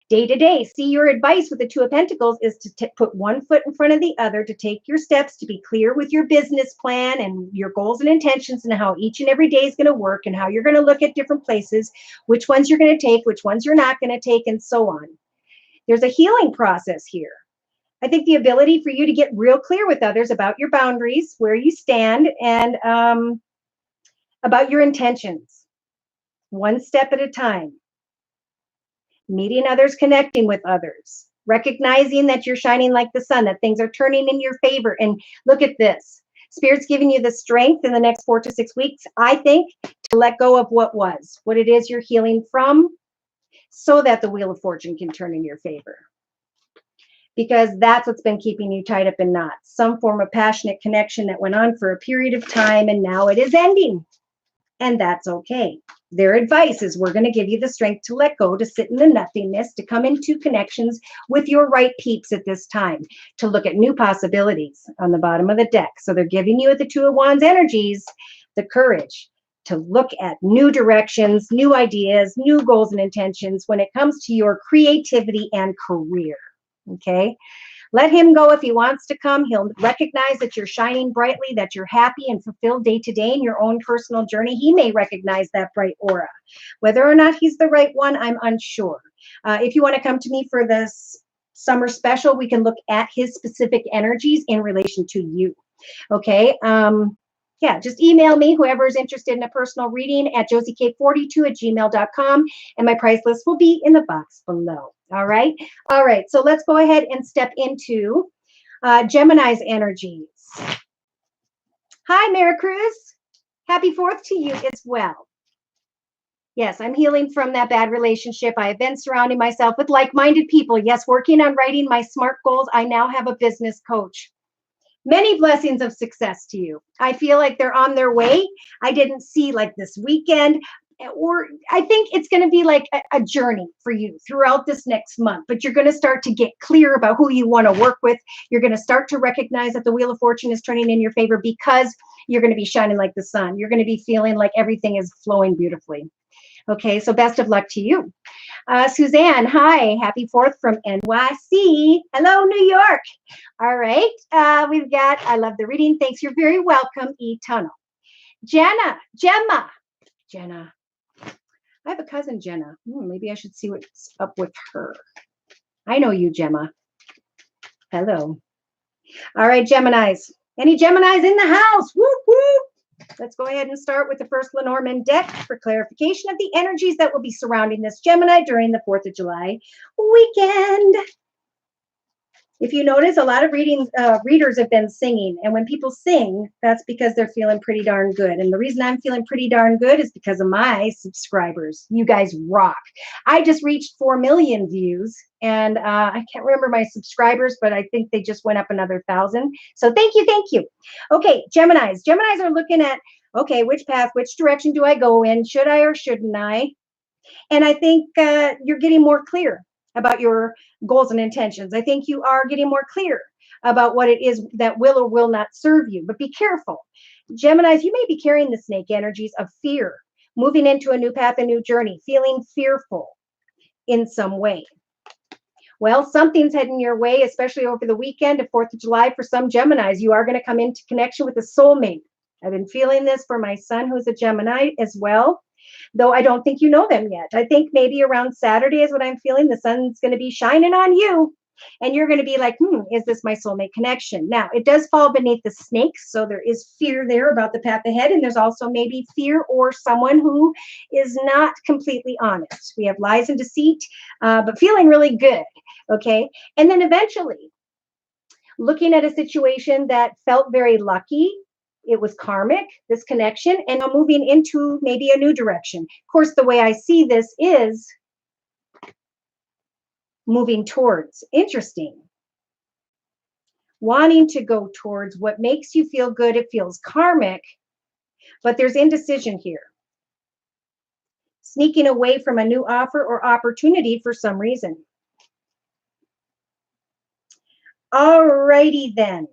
Speaker 1: Day to day, see, your advice with the Two of Pentacles is to put one foot in front of the other, to take your steps, to be clear with your business plan and your goals and intentions, and how each and every day is going to work, and how you're going to look at different places, which ones you're going to take, which ones you're not going to take, and so on. There's a healing process here. I think the ability for you to get real clear with others about your boundaries, where you stand, and about your intentions, one step at a time. Meeting others, connecting with others, recognizing that you're shining like the sun, that things are turning in your favor. And look at this. Spirit's giving you the strength in the next 4 to 6 weeks, I think, to let go of what was, what it is you're healing from, so that the Wheel of Fortune can turn in your favor. Because that's what's been keeping you tied up in knots. Some form of passionate connection that went on for a period of time, and now it is ending. And that's okay. Their advice is, we're going to give you the strength to let go, to sit in the nothingness, to come into connections with your right peeps at this time, to look at new possibilities on the bottom of the deck. So they're giving you, at the Two of Wands energies, the courage to look at new directions, new ideas, new goals and intentions when it comes to your creativity and career. Okay. Let him go if he wants to come. He'll recognize that you're shining brightly, that you're happy and fulfilled day to day in your own personal journey. He may recognize that bright aura. Whether or not he's the right one, I'm unsure. If you want to come to me for this summer special, we can look at his specific energies in relation to you. Okay. Yeah, just email me, whoever is interested in a personal reading, at josiek42@gmail.com, and my price list will be in the box below. All right. All right. So let's go ahead and step into Gemini's energies. Hi, Maricruz. Happy 4th to you as well. Yes, I'm healing from that bad relationship. I have been surrounding myself with like-minded people. Yes, working on writing my SMART goals. I now have a business coach. Many blessings of success to you. I feel like they're on their way. I didn't see like this weekend, or I think it's going to be like a journey for you throughout this next month, but you're going to start to get clear about who you want to work with. You're going to start to recognize that the Wheel of Fortune is turning in your favor, because you're going to be shining like the sun. You're going to be feeling like everything is flowing beautifully. Okay, so best of luck to you. Suzanne, hi, happy 4th from NYC. Hello, New York. All right, we've got, I love the reading. Thanks, you're very welcome, E-Tunnel. Gemma. I have a cousin, Jenna. Maybe I should see what's up with her. I know you, Gemma. Hello. All right, Geminis. Any Geminis in the house? Whoop, whoop. Let's go ahead and start with the first Lenormand deck for clarification of the energies that will be surrounding this Gemini during the 4th of July weekend. If you notice, a lot of readers have been singing. And when people sing, that's because they're feeling pretty darn good. And the reason I'm feeling pretty darn good is because of my subscribers. You guys rock. I just reached 4 million views. And I can't remember my subscribers, but I think they just went up another 1,000. So thank you, thank you. Okay, Geminis. Geminis are looking at, okay, which path, which direction do I go in? Should I or shouldn't I? And I think you're getting more clear about your goals and intentions. I think you are getting more clear about what it is that will or will not serve you. But be careful. Geminis, you may be carrying the snake energies of fear, moving into a new path, a new journey, feeling fearful in some way. Well, something's heading your way, especially over the weekend of 4th of July for some Geminis. You are going to come into connection with a soulmate. I've been feeling this for my son, who's a Gemini as well, though I don't think you know them yet. I think maybe around Saturday is what I'm feeling. The sun's going to be shining on you, and you're going to be like, is this my soulmate connection? Now, it does fall beneath the snakes, so there is fear there about the path ahead, and there's also maybe fear or someone who is not completely honest. We have lies and deceit, but feeling really good, okay? And then eventually, looking at a situation that felt very lucky, it was karmic, this connection, and now moving into maybe a new direction. Of course, the way I see this is moving towards. Interesting. Wanting to go towards what makes you feel good. It feels karmic, but there's indecision here. Sneaking away from a new offer or opportunity for some reason. Alrighty then.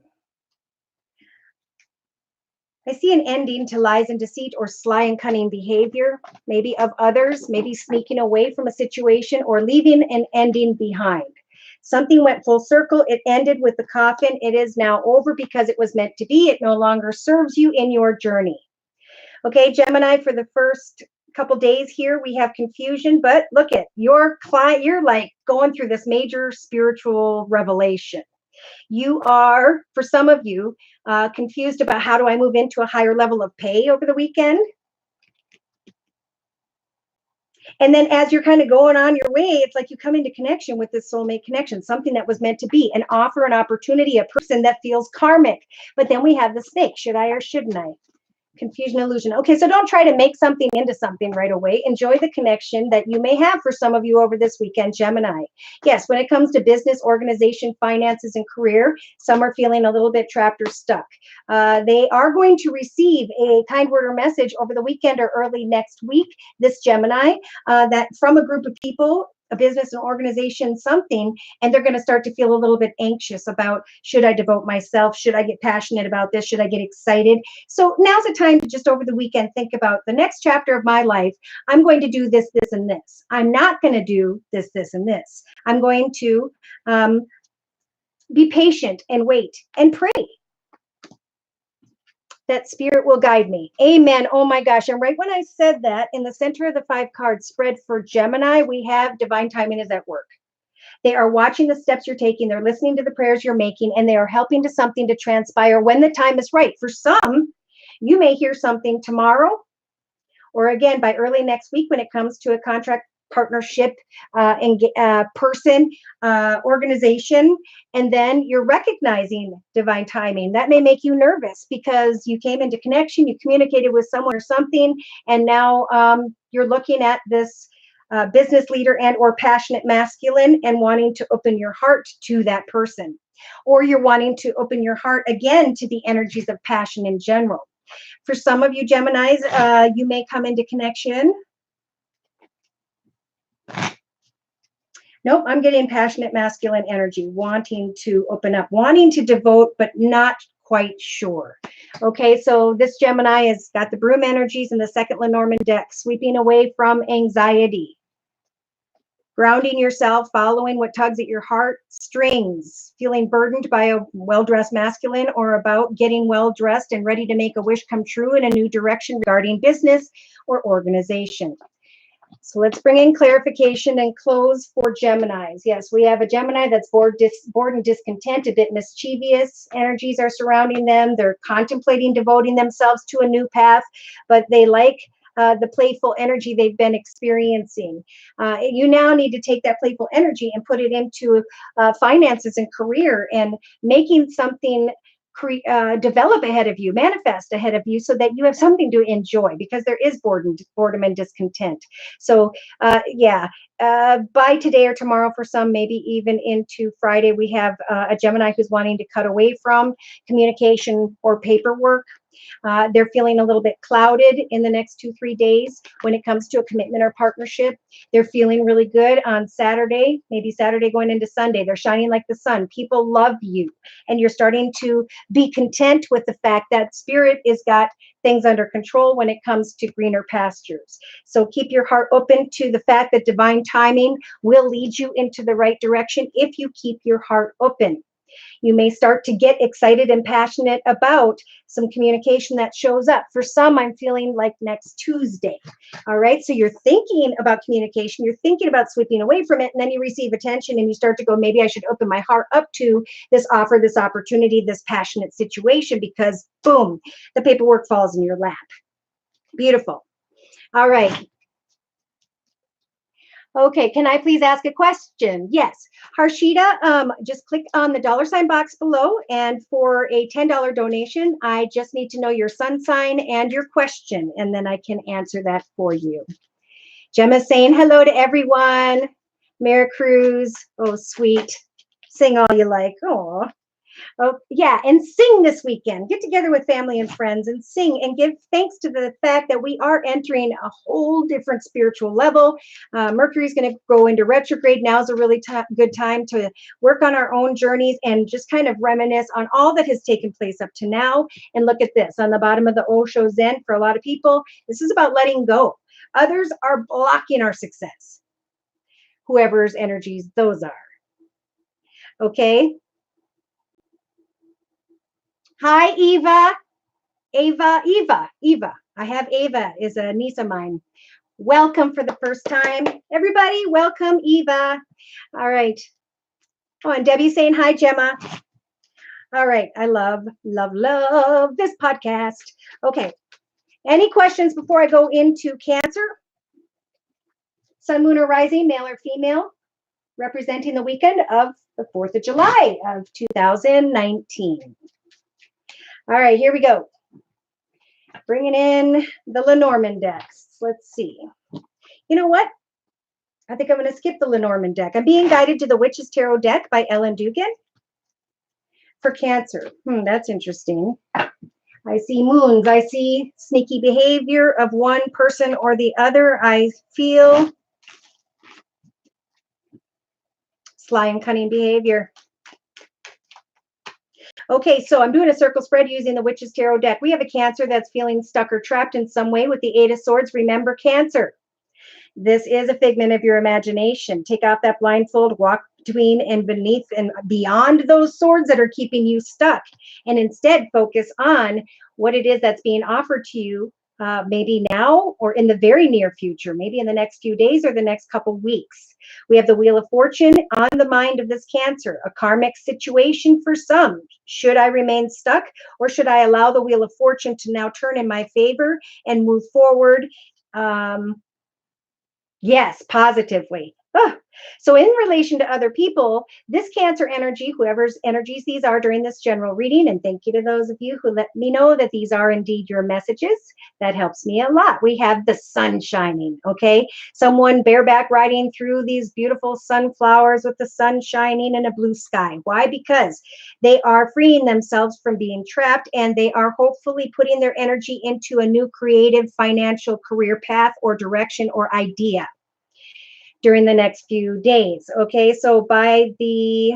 Speaker 1: I see an ending to lies and deceit or sly and cunning behavior, maybe of others, maybe sneaking away from a situation or leaving an ending behind. Something went full circle. It ended with the coffin. It is now over because it was meant to be. It no longer serves you in your journey. Okay, Gemini, for the first couple days here, we have confusion, but look at your client. You're like going through this major spiritual revelation. You are, for some of you, confused about how do I move into a higher level of pay over the weekend? And then as you're kind of going on your way, it's like you come into connection with this soulmate connection, something that was meant to be, an offer, an opportunity, a person that feels karmic. But then we have the snake. Should I or shouldn't I? Confusion, illusion. Okay, so don't try to make something into something right away. Enjoy the connection that you may have for some of you over this weekend, Gemini. Yes, when it comes to business, organization, finances, and career, some are feeling a little bit trapped or stuck. They are going to receive a kind word or message over the weekend or early next week, this Gemini, that from a group of people, a business, an organization, something, and they're going to start to feel a little bit anxious about, should I devote myself? Should I get passionate about this? Should I get excited? So now's the time to just over the weekend think about the next chapter of my life. I'm going to do this, this, and this. I'm not going to do this, this, and this. I'm going to be patient and wait and pray that spirit will guide me. Amen. Oh my gosh. And right when I said that, in the center of the 5 cards spread for Gemini, we have divine timing is at work. They are watching the steps you're taking. They're listening to the prayers you're making, and they are helping to something to transpire when the time is right. For some, you may hear something tomorrow, or again, by early next week when it comes to a contract, partnership, person, organization, and then you're recognizing divine timing. That may make you nervous because you came into connection, you communicated with someone or something, and now you're looking at this business leader and or passionate masculine and wanting to open your heart to that person, or you're wanting to open your heart again to the energies of passion in general. For some of you Geminis, you may come into connection. Nope, I'm getting passionate masculine energy, wanting to open up, wanting to devote, but not quite sure. Okay, so this Gemini has got the broom energies in the 2nd Lenormand deck, sweeping away from anxiety, grounding yourself, following what tugs at your heart strings, feeling burdened by a well-dressed masculine, or about getting well-dressed and ready to make a wish come true in a new direction regarding business or organization. So let's bring in clarification and close for Geminis. Yes, we have a Gemini that's bored and discontent, a bit mischievous. Energies are surrounding them. They're contemplating devoting themselves to a new path, but they like the playful energy they've been experiencing. You now need to take that playful energy and put it into finances and career and making something develop ahead of you, manifest ahead of you, so that you have something to enjoy, because there is boredom and discontent. So by today or tomorrow, for some, maybe even into Friday, we have a Gemini who's wanting to cut away from communication or paperwork, They're feeling a little bit clouded in the next 2-3 days when it comes to a commitment or partnership. They're feeling really good on Saturday, maybe Saturday going into Sunday. They're shining like the sun. People love you, and you're starting to be content with the fact that spirit has got things under control when it comes to greener pastures. So keep your heart open to the fact that divine timing will lead you into the right direction if you keep your heart open. You may start to get excited and passionate about some communication that shows up. For some, I'm feeling like next Tuesday. All right. So you're thinking about communication, you're thinking about sweeping away from it, and then you receive attention and you start to go, maybe I should open my heart up to this offer, this opportunity, this passionate situation, because boom, the paperwork falls in your lap. Beautiful. All right. Okay, can I please ask a question? Yes. Harshita, just click on the $ box below, and for a $10 donation, I just need to know your sun sign and your question, and then I can answer that for you. Gemma saying hello to everyone. Mary Cruz, oh, sweet. Sing all you like. Oh, yeah, and sing this weekend. Get together with family and friends and sing and give thanks to the fact that we are entering a whole different spiritual level. Mercury's going to go into retrograde. Now's a really good time to work on our own journeys and just kind of reminisce on all that has taken place up to now. And look at this on the bottom of the Osho Zen. For a lot of people, this is about letting go. Others are blocking our success, whoever's energies those are. Okay. Hi, Eva. Eva. I have Ava, is a niece of mine. Welcome for the first time. Everybody, welcome, Eva. All right. Oh, and Debbie saying hi, Gemma. All right. I love this podcast. Okay. Any questions before I go into Cancer? Sun, moon, or rising, male or female, representing the weekend of the 4th of July of 2019. All right, here we go. Bringing in the Lenormand decks. Let's see. You know what? I think I'm going to skip the Lenormand deck. I'm being guided to the Witch's Tarot deck by Ellen Dugan for Cancer. That's interesting. I see moons. I see sneaky behavior of one person or the other. I feel sly and cunning behavior. Okay, so I'm doing a circle spread using the Witch's Tarot deck. We have a Cancer that's feeling stuck or trapped in some way with the Eight of Swords. Remember, Cancer, this is a figment of your imagination. Take off that blindfold, walk between and beneath and beyond those swords that are keeping you stuck, and instead focus on what it is that's being offered to you, maybe now or in the very near future, maybe in the next few days or the next couple weeks. We have the Wheel of Fortune on the mind of this Cancer, a karmic situation for some. Should I remain stuck, or should I allow the Wheel of Fortune to now turn in my favor and move forward? Yes, positively. So in relation to other people, this Cancer energy, whoever's energies these are during this general reading, and thank you to those of you who let me know that these are indeed your messages. That helps me a lot. We have the sun shining, okay? Someone bareback riding through these beautiful sunflowers with the sun shining and a blue sky. Why? Because they are freeing themselves from being trapped, and they are hopefully putting their energy into a new creative financial career path or direction or idea during the next few days. Okay, so by the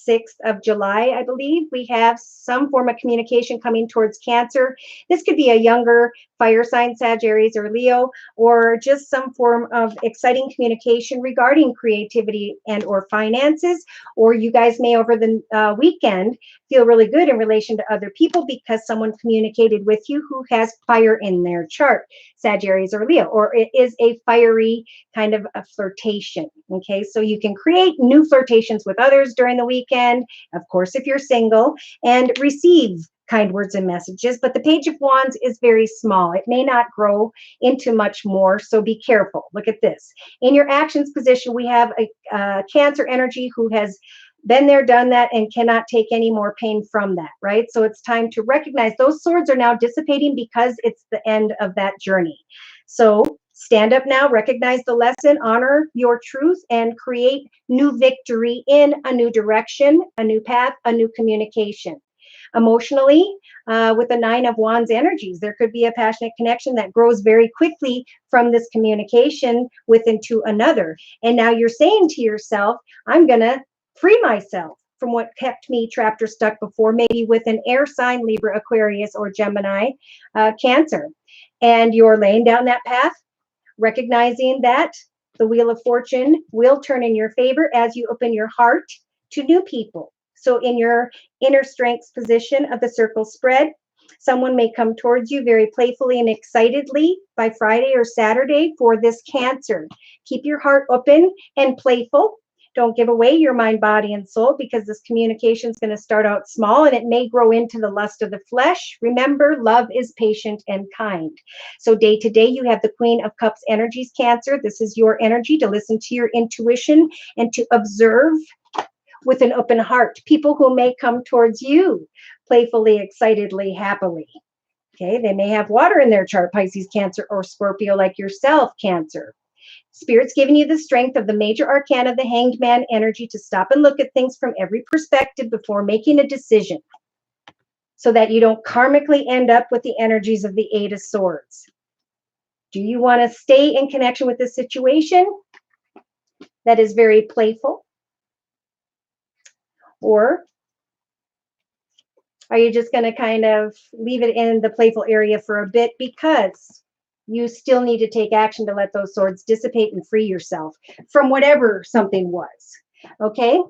Speaker 1: 6th of July, I believe, we have some form of communication coming towards Cancer. This could be a younger fire sign, Sagittarius or Leo, or just some form of exciting communication regarding creativity and or finances. Or you guys may over the weekend feel really good in relation to other people because someone communicated with you who has fire in their chart, Sagittarius or Leo, or it is a fiery kind of a flirtation. Okay, so you can create new flirtations with others during the weekend, of course, if you're single, and receive kind words and messages. But the Page of Wands is very small. It may not grow into much more, so be careful. Look at this. In your actions position, we have a Cancer energy who has been there, done that, and cannot take any more pain from that, right? So it's time to recognize those swords are now dissipating because it's the end of that journey. So stand up now, recognize the lesson, honor your truth, and create new victory in a new direction, a new path, a new communication. Emotionally, with the Nine of Wands energies, there could be a passionate connection that grows very quickly from this communication with into another. And now you're saying to yourself, I'm going to free myself from what kept me trapped or stuck before, maybe with an air sign, Libra, Aquarius, or Gemini, Cancer. And you're laying down that path, recognizing that the Wheel of Fortune will turn in your favor as you open your heart to new people. So in your inner strengths position of the circle spread, someone may come towards you very playfully and excitedly by Friday or Saturday for this Cancer. Keep your heart open and playful. Don't give away your mind, body, and soul, because this communication is going to start out small and it may grow into the lust of the flesh. Remember, love is patient and kind. So day to day, you have the Queen of Cups energies, Cancer. This is your energy to listen to your intuition and to observe with an open heart people who may come towards you playfully, excitedly, happily. Okay, they may have water in their chart, Pisces, Cancer, or Scorpio, like yourself, Cancer. Spirit's giving you the strength of the major arcana, the Hanged Man energy, to stop and look at things from every perspective before making a decision, so that you don't karmically end up with the energies of the Eight of Swords. Do you want to stay in connection with this situation that is very playful? Or are you just going to kind of leave it in the playful area for a bit, because you still need to take action to let those swords dissipate and free yourself from whatever something was? Okay.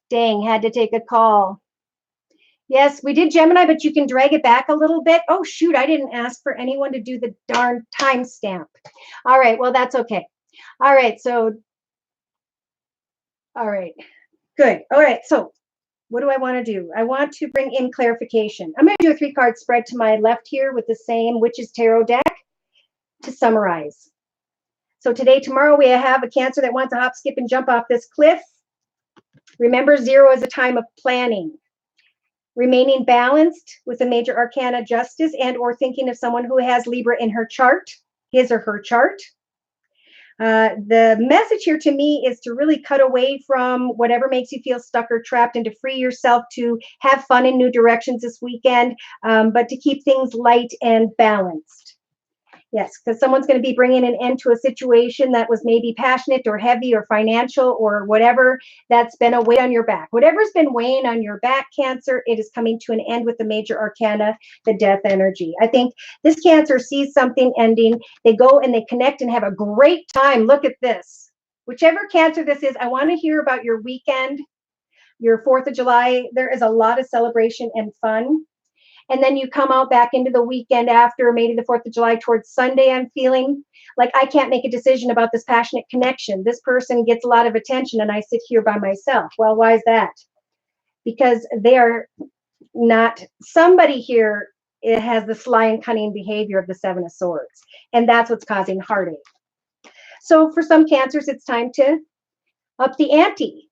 Speaker 1: Dang, had to take a call. Yes, we did Gemini, but you can drag it back a little bit. Oh, shoot, I didn't ask for anyone to do the darn timestamp. All right, well, that's okay. All right, so, all right, good. All right, so what do I want to do? I want to bring in clarification. I'm going to do a 3-card spread to my left here with the same Witch's Tarot deck to summarize. So today, tomorrow, we have a Cancer that wants to hop, skip, and jump off this cliff. Remember, 0 is a time of planning. Remaining balanced with the major arcana Justice, and or thinking of someone who has Libra in her chart, his or her chart. The message here to me is to really cut away from whatever makes you feel stuck or trapped, and to free yourself to have fun in new directions this weekend, but to keep things light and balanced. Yes, because someone's going to be bringing an end to a situation that was maybe passionate or heavy or financial or whatever that's been a weight on your back. Whatever's been weighing on your back, Cancer, it is coming to an end with the major arcana, the Death energy. I think this Cancer sees something ending. They go and they connect and have a great time. Look at this. Whichever Cancer this is, I want to hear about your weekend, your 4th of July. There is a lot of celebration and fun. And then you come out back into the weekend after, maybe the 4th of July towards Sunday. I'm feeling like I can't make a decision about this passionate connection. This person gets a lot of attention and I sit here by myself. Well, why is that? Because they are not, somebody here, it has the sly and cunning behavior of the 7 of Swords. And that's what's causing heartache. So for some Cancers, it's time to up the ante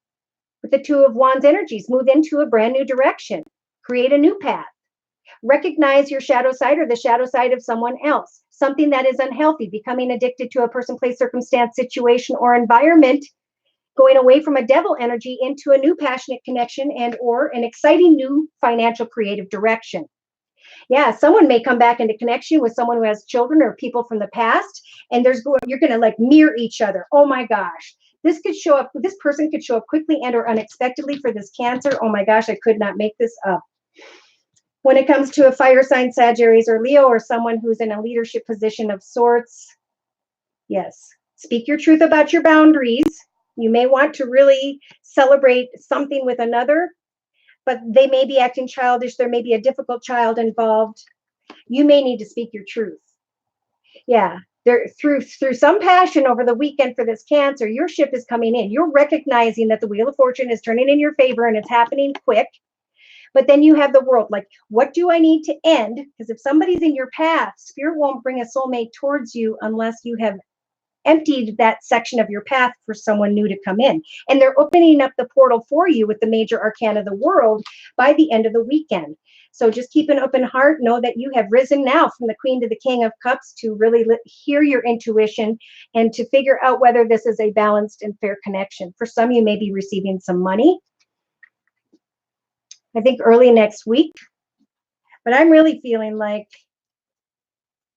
Speaker 1: with the 2 of Wands energies, move into a brand new direction, create a new path. Recognize your shadow side or the shadow side of someone else, something that is unhealthy, becoming addicted to a person, place, circumstance, situation, or environment, going away from a devil energy into a new passionate connection and or an exciting new financial creative direction. Yeah, someone may come back into connection with someone who has children or people from the past, and you're going to like mirror each other. Oh my gosh. This person could show up quickly and or unexpectedly for this Cancer. Oh my gosh, I could not make this up. When it comes to a fire sign, Sagittarius or Leo, or someone who's in a leadership position of sorts, yes, speak your truth about your boundaries. You may want to really celebrate something with another, but they may be acting childish. There may be a difficult child involved. You may need to speak your truth. Yeah, through some passion over the weekend for this Cancer, your ship is coming in. You're recognizing that the Wheel of Fortune is turning in your favor and it's happening quick. But then you have the World, like, what do I need to end? Because if somebody's in your path, Spirit won't bring a soulmate towards you unless you have emptied that section of your path for someone new to come in. And they're opening up the portal for you with the major arcana of the World by the end of the weekend. So just keep an open heart. Know that you have risen now from the Queen to the King of Cups to really hear your intuition and to figure out whether this is a balanced and fair connection. For some, you may be receiving some money. I think early next week. But I'm really feeling like,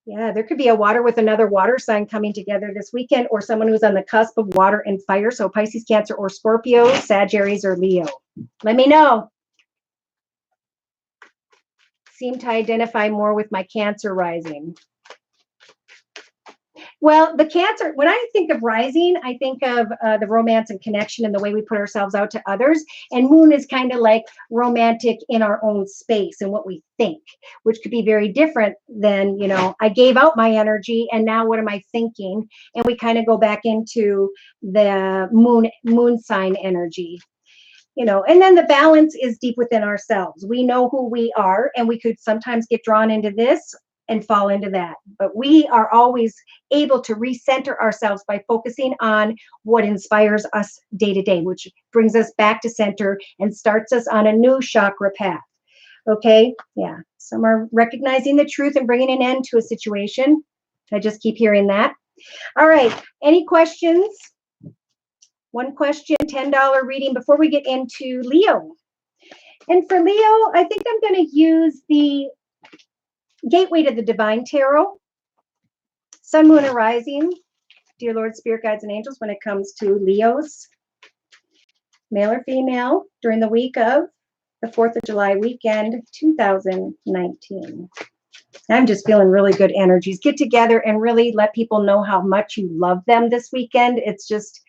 Speaker 1: yeah, there could be a water with another water sign coming together this weekend, or someone who's on the cusp of water and fire. So Pisces, Cancer, or Scorpio, Sagittarius, or Leo. Let me know. Seem to identify more with my Cancer rising. Well, the Cancer, when I think of rising, I think of the romance and connection and the way we put ourselves out to others. And moon is kind of like romantic in our own space and what we think, which could be very different than, I gave out my energy and now what am I thinking? And we kind of go back into the moon sign energy. And then the balance is deep within ourselves. We know who we are, and we could sometimes get drawn into this and fall into that. But we are always able to recenter ourselves by focusing on what inspires us day to day, which brings us back to center and starts us on a new chakra path. Okay? Yeah. Some are recognizing the truth and bringing an end to a situation. I just keep hearing that. All right. Any questions? One question, $10 reading before we get into Leo. And for Leo, I think I'm going to use the Gateway to the Divine Tarot, Sun, Moon, and Rising, dear Lord, Spirit, Guides, and Angels, when it comes to Leos, male or female, during the week of the 4th of July weekend, 2019. I'm just feeling really good energies. Get together and really let people know how much you love them this weekend. It's just,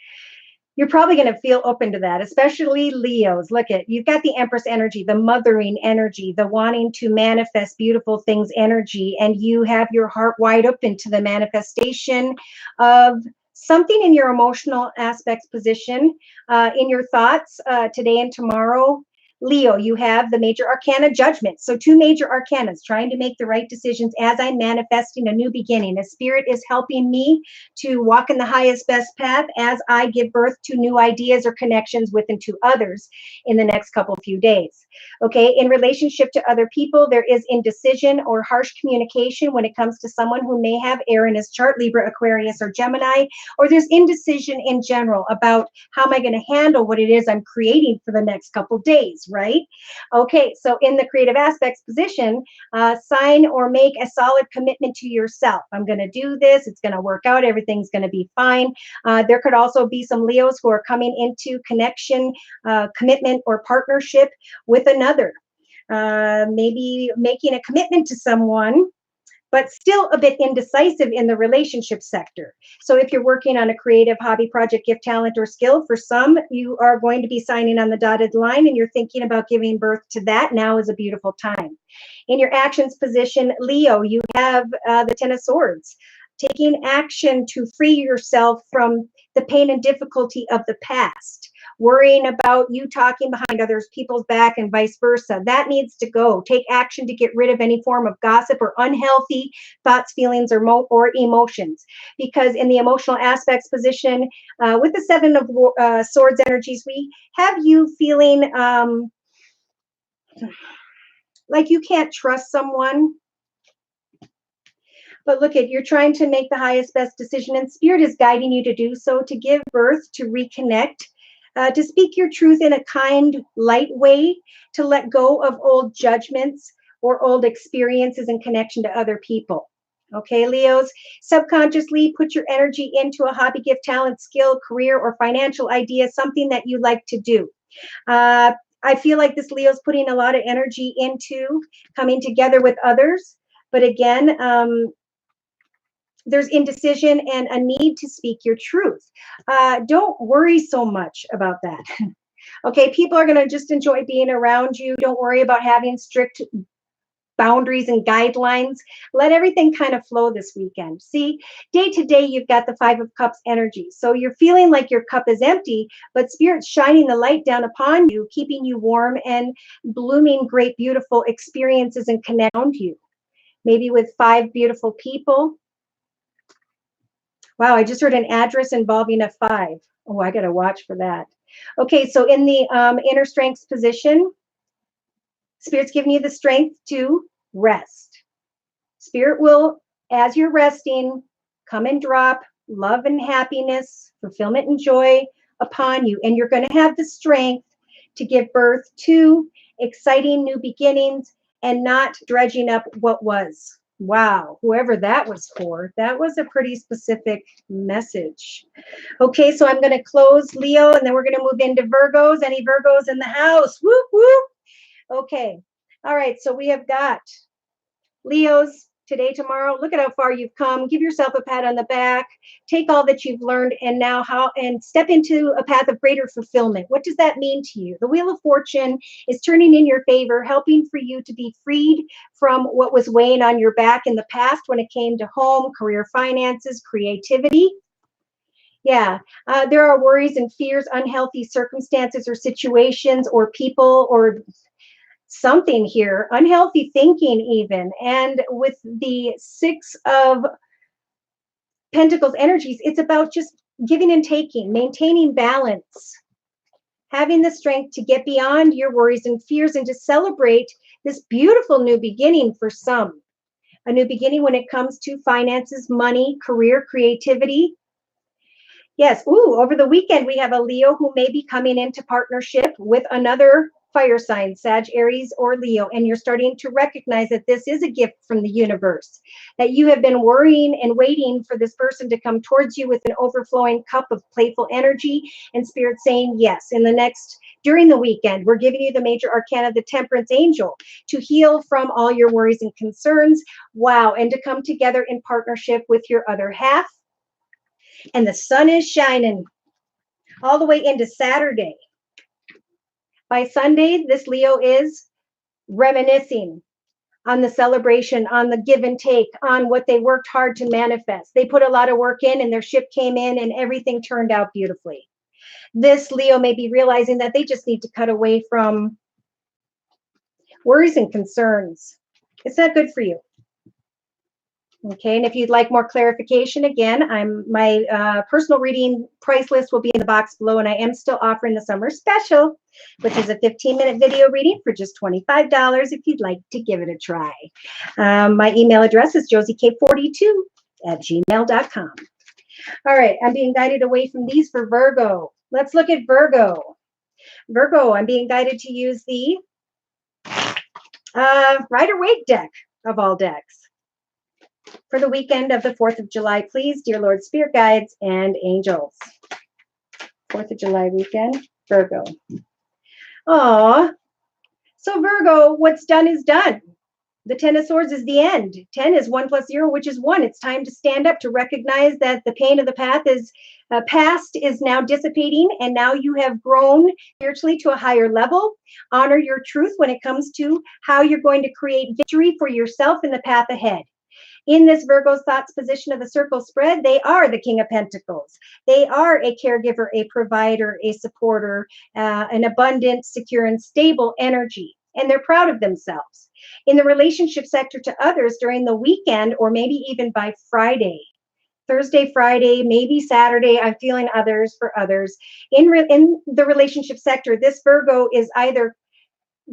Speaker 1: you're probably going to feel open to that, especially Leos. Look at, you've got the Empress energy, the mothering energy, the wanting to manifest beautiful things energy, and you have your heart wide open to the manifestation of something in your emotional aspects position, in your thoughts today and tomorrow. Leo, you have the major arcana Judgment. So 2 major arcanas, trying to make the right decisions as I'm manifesting a new beginning. The Spirit is helping me to walk in the highest best path as I give birth to new ideas or connections with and to others in the next few days. Okay, in relationship to other people, there is indecision or harsh communication when it comes to someone who may have air in his chart, Libra, Aquarius, or Gemini, or there's indecision in general about how am I going to handle what it is I'm creating for the next couple days, right? Okay, so in the creative aspects position, sign or make a solid commitment to yourself. I'm going to do this. It's going to work out. Everything's going to be fine. There could also be some Leos who are coming into connection, commitment, or partnership with another. Maybe making a commitment to someone, but still a bit indecisive in the relationship sector. So if you're working on a creative hobby, project, gift, talent, or skill, for some, you are going to be signing on the dotted line and you're thinking about giving birth to that. Now is a beautiful time. In your actions position, Leo, you have the Ten of Swords. Taking action to free yourself from the pain and difficulty of the past. Worrying about you talking behind others people's back and vice versa. That needs to go. Take action to get rid of any form of gossip or unhealthy thoughts, feelings, or emotions. Because in the emotional aspects position, with the Seven of Swords energies, we have you feeling like you can't trust someone. But look at, you're trying to make the highest, best decision, and Spirit is guiding you to do so, to give birth, to reconnect, to speak your truth in a kind, light way, to let go of old judgments or old experiences in connection to other people. Okay, Leos, subconsciously put your energy into a hobby, gift, talent, skill, career, or financial idea, something that you like to do. I feel like this Leo's putting a lot of energy into coming together with others. But again, there's indecision and a need to speak your truth. Don't worry so much about that. Okay, people are going to just enjoy being around you. Don't worry about having strict boundaries and guidelines. Let everything kind of flow this weekend. See, day to day, you've got the Five of Cups energy. So you're feeling like your cup is empty, but Spirit's shining the light down upon you, keeping you warm and blooming great, beautiful experiences and connect around you. Maybe with 5 beautiful people. Wow, I just heard an address involving a 5. Oh, I got to watch for that. Okay, so in the inner strengths position, Spirit's giving you the strength to rest. Spirit will, as you're resting, come and drop love and happiness, fulfillment and joy upon you. And you're going to have the strength to give birth to exciting new beginnings, and not dredging up what was. Wow, whoever that was for, that was a pretty specific message. Okay, so I'm going to close Leo, and then we're going to move into Virgos. Any Virgos in the house? Whoop, whoop. Okay. All right, so we have got Leos today, tomorrow. Look at how far you've come. Give yourself a pat on the back. Take all that you've learned and step into a path of greater fulfillment. What does that mean to you? The Wheel of Fortune is turning in your favor, helping for you to be freed from what was weighing on your back in the past when it came to home, career, finances, creativity. Yeah, there are worries and fears, unhealthy circumstances or situations or people or something here, unhealthy thinking even. And with the Six of Pentacles energies, it's about just giving and taking, maintaining balance, having the strength to get beyond your worries and fears and to celebrate this beautiful new beginning for some. A new beginning when it comes to finances, money, career, creativity. Yes, over the weekend, we have a Leo who may be coming into partnership with another fire sign, Sag, Aries, or Leo, and you're starting to recognize that this is a gift from the universe, that you have been worrying and waiting for this person to come towards you with an overflowing cup of playful energy and spirit saying yes. During the weekend, we're giving you the major arcana, the Temperance Angel, to heal from all your worries and concerns. Wow, and to come together in partnership with your other half. And the sun is shining all the way into Saturday. By Sunday, this Leo is reminiscing on the celebration, on the give and take, on what they worked hard to manifest. They put a lot of work in and their ship came in and everything turned out beautifully. This Leo may be realizing that they just need to cut away from worries and concerns. It's not good for you. Okay, and if you'd like more clarification, again, my personal reading price list will be in the box below, and I am still offering the summer special, which is a 15-minute video reading for just $25 if you'd like to give it a try. My email address is josiek42@gmail.com. All right, I'm being guided away from these for Virgo. Let's look at Virgo. Virgo, I'm being guided to use the Rider-Waite deck of all decks. For the weekend of the 4th of July, please, dear Lord, spirit guides, and angels. 4th of July weekend, Virgo. Aw. So Virgo, what's done is done. The 10 of Swords is the end. 10 is 1 + 0, which is 1. It's time to stand up, to recognize that the pain of the past is now dissipating, and now you have grown spiritually to a higher level. Honor your truth when it comes to how you're going to create victory for yourself in the path ahead. In this Virgo's thoughts position of the circle spread, they are the King of Pentacles. They are a caregiver, a provider, a supporter, an abundant, secure, and stable energy. And they're proud of themselves. In the relationship sector to others during the weekend, or maybe even by Friday, Thursday, Friday, maybe Saturday, I'm feeling others for others. In the relationship sector, this Virgo is either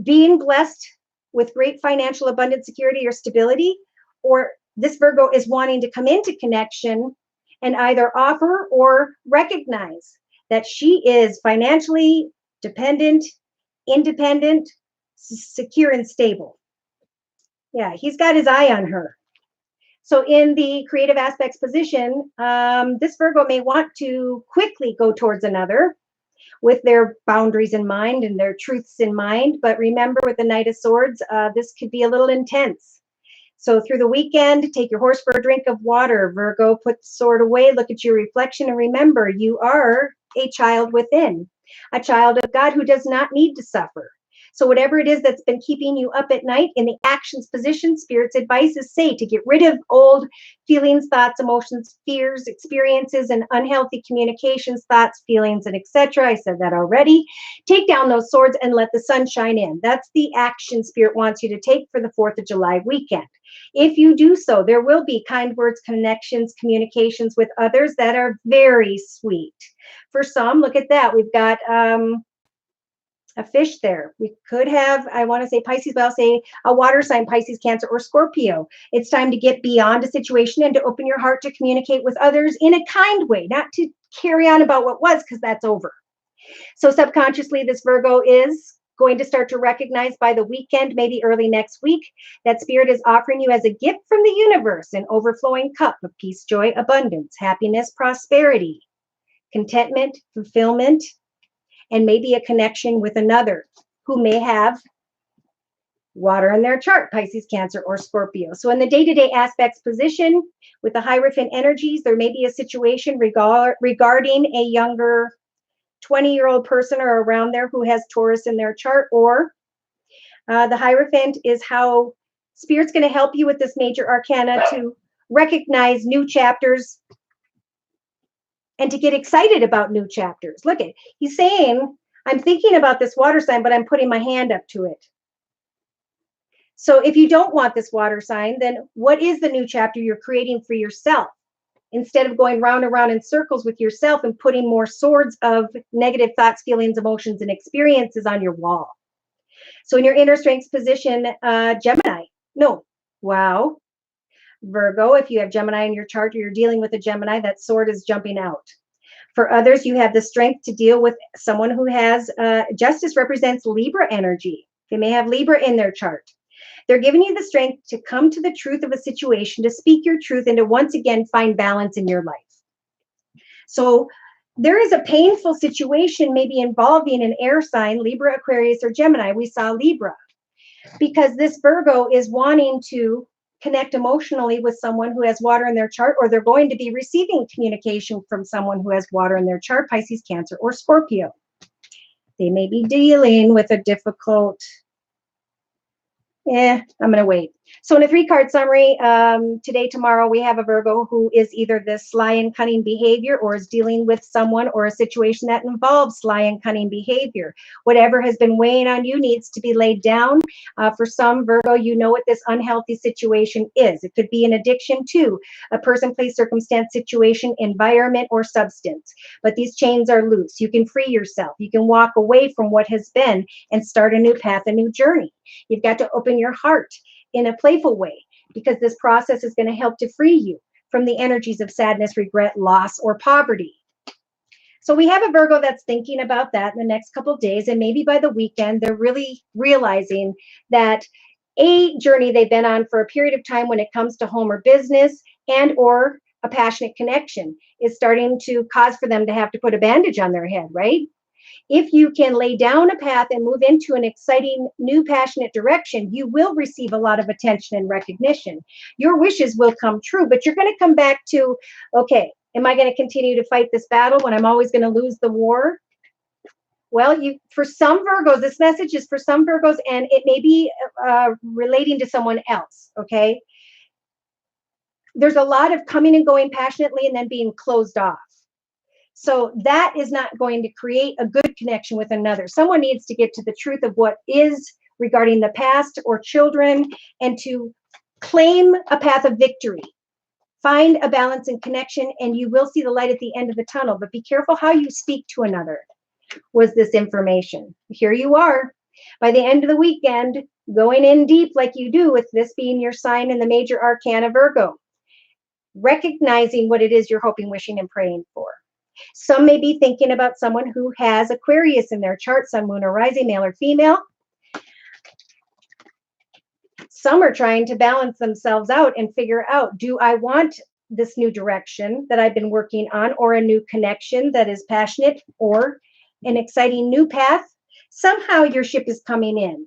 Speaker 1: being blessed with great financial abundance, security, or stability, or this Virgo is wanting to come into connection and either offer or recognize that she is financially dependent, independent, secure, and stable. Yeah, he's got his eye on her. So in the creative aspects position, this Virgo may want to quickly go towards another with their boundaries in mind and their truths in mind. But remember, with the Knight of Swords, this could be a little intense. So through the weekend, take your horse for a drink of water. Virgo, put the sword away, look at your reflection, and remember, you are a child within, a child of God who does not need to suffer. So whatever it is that's been keeping you up at night in the actions position, Spirit's advice is say to get rid of old feelings, thoughts, emotions, fears, experiences, and unhealthy communications, thoughts, feelings, and etc. I said that already. Take down those swords and let the sun shine in. That's the action Spirit wants you to take for the 4th of July weekend. If you do so, there will be kind words, connections, communications with others that are very sweet. For some, look at that. We've got a fish there. We could have, I want to say Pisces, but I'll say a water sign, Pisces, Cancer, or Scorpio. It's time to get beyond a situation and to open your heart to communicate with others in a kind way, not to carry on about what was, because that's over. So subconsciously, this Virgo is going to start to recognize by the weekend, maybe early next week, that Spirit is offering you as a gift from the universe an overflowing cup of peace, joy, abundance, happiness, prosperity, contentment, fulfillment, and maybe a connection with another who may have water in their chart, Pisces, Cancer, or Scorpio. So in the day-to-day aspects position with the Hierophant energies, there may be a situation regarding a younger 20-year-old person or around there who has Taurus in their chart, or the Hierophant is how Spirit's going to help you with this major arcana to recognize new chapters and to get excited about new chapters. Look at, he's saying, I'm thinking about this water sign, but I'm putting my hand up to it. So if you don't want this water sign, then what is the new chapter you're creating for yourself? Instead of going round and round in circles with yourself and putting more swords of negative thoughts, feelings, emotions, and experiences on your wall. So in your inner strengths position, Gemini, no, wow. Virgo, if you have Gemini in your chart or you're dealing with a Gemini, that sword is jumping out. For others, you have the strength to deal with someone who has, Justice represents Libra energy. They may have Libra in their chart. They're giving you the strength to come to the truth of a situation, to speak your truth, and to once again find balance in your life. So there is a painful situation maybe involving an air sign, Libra, Aquarius, or Gemini. We saw Libra because this Virgo is wanting to connect emotionally with someone who has water in their chart, or they're going to be receiving communication from someone who has water in their chart, Pisces, Cancer, or Scorpio. They may be dealing with a difficult I'm going to wait. So in a 3-card summary, today, tomorrow, we have a Virgo who is either this sly and cunning behavior or is dealing with someone or a situation that involves sly and cunning behavior. Whatever has been weighing on you needs to be laid down. For some, Virgo, you know what this unhealthy situation is. It could be an addiction to a person, place, circumstance, situation, environment, or substance. But these chains are loose. You can free yourself. You can walk away from what has been and start a new path, a new journey. You've got to open your heart in a playful way because this process is going to help to free you from the energies of sadness, regret, loss, or poverty. So we have a Virgo that's thinking about that in the next couple of days, and maybe by the weekend, they're really realizing that a journey they've been on for a period of time when it comes to home or business and or a passionate connection is starting to cause for them to have to put a bandage on their head, right? If you can lay down a path and move into an exciting, new, passionate direction, you will receive a lot of attention and recognition. Your wishes will come true, but you're going to come back to, okay, am I going to continue to fight this battle when I'm always going to lose the war? Well, for some Virgos, this message is for some Virgos, and it may be relating to someone else, okay? There's a lot of coming and going passionately and then being closed off. So that is not going to create a good connection with another. Someone needs to get to the truth of what is regarding the past or children and to claim a path of victory. Find a balance and connection, and you will see the light at the end of the tunnel. But be careful how you speak to another, was this information. Here you are. By the end of the weekend, going in deep like you do with this being your sign in the major arcana Virgo. Recognizing what it is you're hoping, wishing, and praying for. Some may be thinking about someone who has Aquarius in their chart, sun, moon, or rising, male or female. Some are trying to balance themselves out and figure out, do I want this new direction that I've been working on, or a new connection that is passionate, or an exciting new path? Somehow your ship is coming in.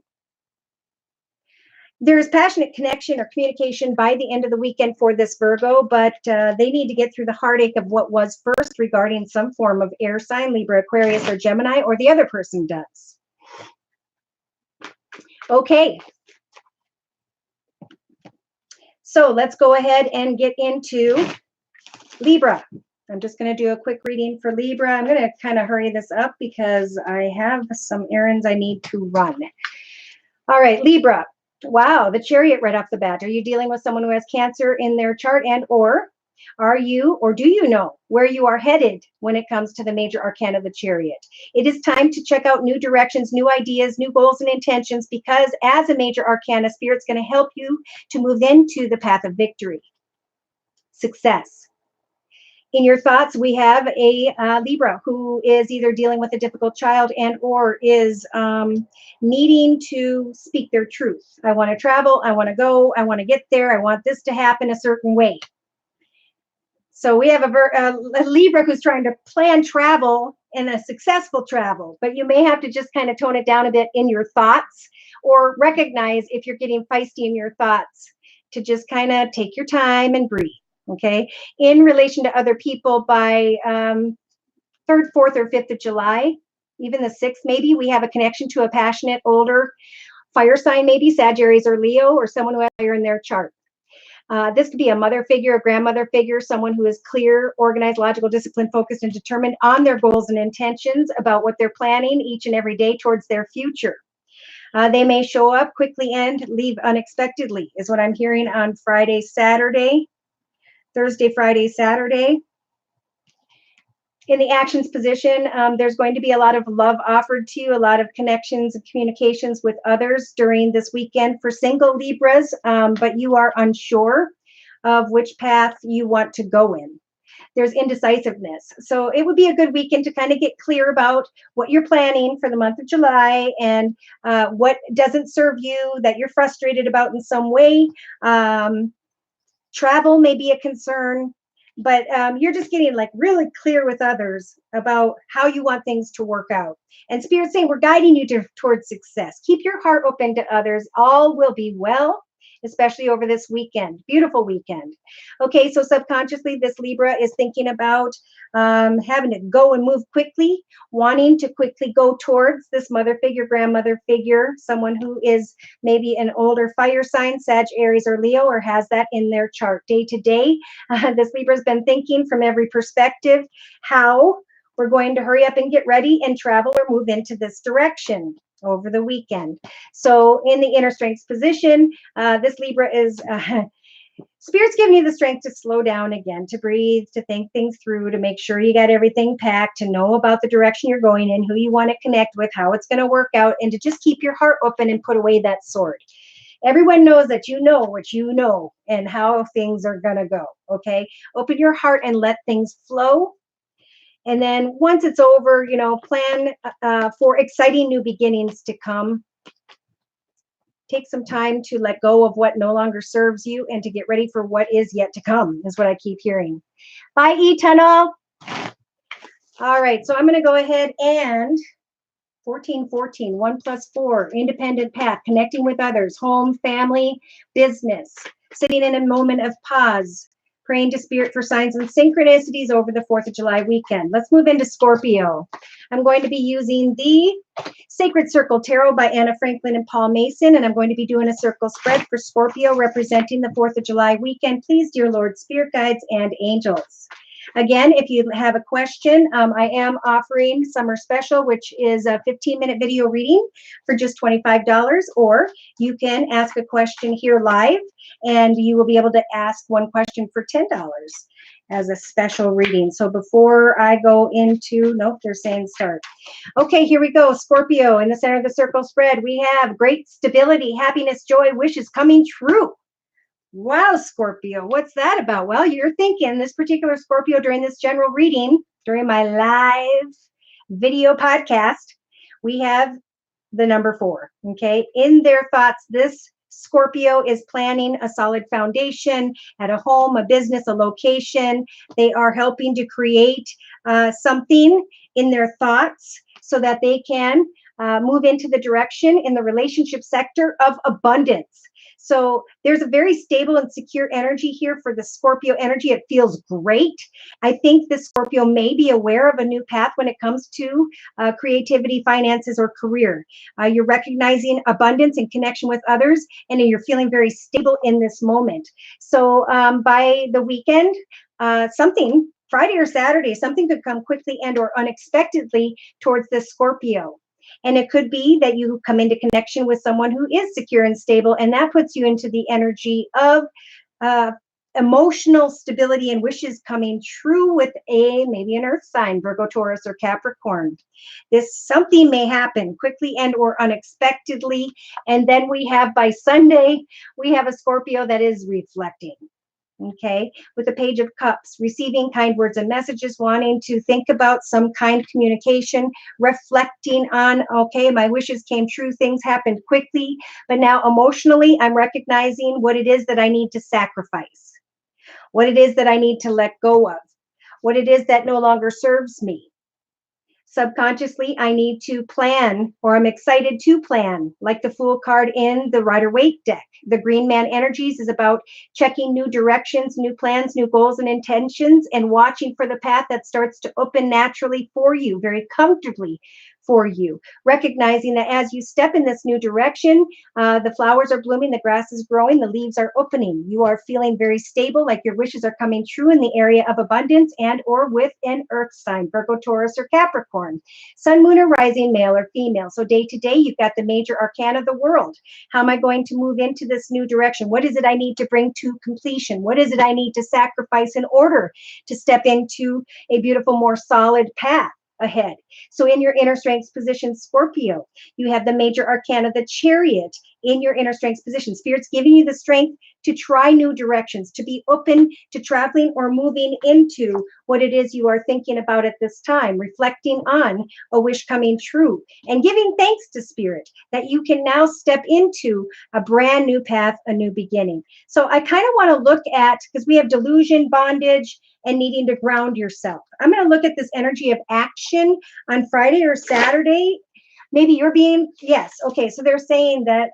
Speaker 1: There's passionate connection or communication by the end of the weekend for this Virgo, but they need to get through the heartache of what was first regarding some form of air sign, Libra, Aquarius, or Gemini, or the other person does. Okay. So let's go ahead and get into Libra. I'm just going to do a quick reading for Libra. I'm going to kind of hurry this up because I have some errands I need to run. All right, Libra. Wow, the Chariot right off the bat. Are you dealing with someone who has Cancer in their chart, and or are you, or do you know where you are headed when it comes to the major arcana of the Chariot? It is time to check out new directions, new ideas, new goals and intentions, because as a major arcana, Spirit's going to help you to move into the path of victory, success. In your thoughts, we have a Libra who is either dealing with a difficult child and or is needing to speak their truth. I want to travel. I want to go. I want to get there. I want this to happen a certain way. So we have a Libra who's trying to plan travel and a successful travel, but you may have to just kind of tone it down a bit in your thoughts, or recognize if you're getting feisty in your thoughts to just kind of take your time and breathe. Okay. In relation to other people, by 3rd, 4th, or 5th of July, even the 6th, maybe we have a connection to a passionate, older fire sign, maybe Sagittarius or Leo, or someone who has fire in their chart. This could be a mother figure, a grandmother figure, someone who is clear, organized, logical, disciplined, focused, and determined on their goals and intentions about what they're planning each and every day towards their future. They may show up quickly and leave unexpectedly, is what I'm hearing on Friday, Saturday, Thursday, Friday, Saturday. In the actions position, there's going to be a lot of love offered to you, a lot of connections and communications with others during this weekend for single Libras, but you are unsure of which path you want to go in. There's indecisiveness. So it would be a good weekend to kind of get clear about what you're planning for the month of July, and what doesn't serve you, that you're frustrated about in some way. Travel may be a concern, but you're just getting like really clear with others about how you want things to work out. And Spirit's saying we're guiding you towards success. Keep your heart open to others. All will be well, especially over this weekend. Beautiful weekend. Okay, so subconsciously, this Libra is thinking about having to go and move quickly, wanting to quickly go towards this mother figure, grandmother figure, someone who is maybe an older fire sign, Sag, Aries, or Leo, or has that in their chart. Day to day, this Libra's been thinking from every perspective how we're going to hurry up and get ready and travel or move into this direction over the weekend. So in the inner strengths position, this Libra is Spirit's giving you the strength to slow down again, to breathe, to think things through, to make sure you got everything packed, to know about the direction you're going in, who you want to connect with, how it's going to work out, and to just keep your heart open and put away that sword. Everyone knows that you know what you know and how things are going to go. Okay, open your heart and let things flow. And then once it's over, plan for exciting new beginnings to come. Take some time to let go of what no longer serves you and to get ready for what is yet to come, is what I keep hearing. Bye, E-Tunnel. All right, so I'm going to go ahead and 1414, 1 + 4, independent path, connecting with others, home, family, business, sitting in a moment of pause, praying to Spirit for signs and synchronicities over the 4th of July weekend. Let's move into Scorpio. I'm going to be using the Sacred Circle Tarot by Anna Franklin and Paul Mason, and I'm going to be doing a circle spread for Scorpio representing the 4th of July weekend. Please, dear Lord, Spirit guides and angels. Again, if you have a question, I am offering Summer Special, which is a 15-minute video reading for just $25, or you can ask a question here live, and you will be able to ask one question for $10 as a special reading. So before I go into, nope, they're saying start. Okay, here we go. Scorpio, in the center of the circle spread, we have great stability, happiness, joy, wishes coming true. Wow, Scorpio, what's that about? Well, you're thinking this particular Scorpio during this general reading, during my live video podcast, we have the number 4, okay? In their thoughts, this Scorpio is planning a solid foundation at a home, a business, a location. They are helping to create something in their thoughts so that they can move into the direction in the relationship sector of abundance. So there's a very stable and secure energy here for the Scorpio energy. It feels great. I think the Scorpio may be aware of a new path when it comes to creativity, finances, or career. You're recognizing abundance and connection with others, and you're feeling very stable in this moment. So by the weekend, something, Friday or Saturday, something could come quickly and or unexpectedly towards the Scorpio. And it could be that you come into connection with someone who is secure and stable, and that puts you into the energy of emotional stability and wishes coming true with maybe an earth sign, Virgo, Taurus, or Capricorn. Something may happen quickly and or unexpectedly. And then we have by Sunday, we have a Scorpio that is reflecting. Okay, with the Page of Cups, receiving kind words and messages, wanting to think about some kind communication, reflecting on, okay, my wishes came true, things happened quickly, but now emotionally, I'm recognizing what it is that I need to sacrifice, what it is that I need to let go of, what it is that no longer serves me. Subconsciously, I need to plan, or I'm excited to plan, like the Fool card in the Rider-Waite deck. The Green Man Energies is about checking new directions, new plans, new goals and intentions, and watching for the path that starts to open naturally for you, very comfortably for you. Recognizing that as you step in this new direction, the flowers are blooming, the grass is growing, the leaves are opening. You are feeling very stable, like your wishes are coming true in the area of abundance and or with an earth sign, Virgo, Taurus, or Capricorn. Sun, moon, or rising, male or female. So day to day, you've got the major arcana of the world. How am I going to move into this new direction? What is it I need to bring to completion? What is it I need to sacrifice in order to step into a beautiful, more solid path ahead? So in your inner strengths position, Scorpio, you have the major arcana, the Chariot, in your inner strengths position. Spirit's giving you the strength to try new directions, to be open to traveling or moving into what it is you are thinking about at this time, reflecting on a wish coming true, and giving thanks to Spirit that you can now step into a brand new path, a new beginning. So I kind of want to look at, because we have delusion, bondage, and needing to ground yourself. I'm going to look at this energy of action on Friday or Saturday. Maybe you're being, yes. Okay. So they're saying that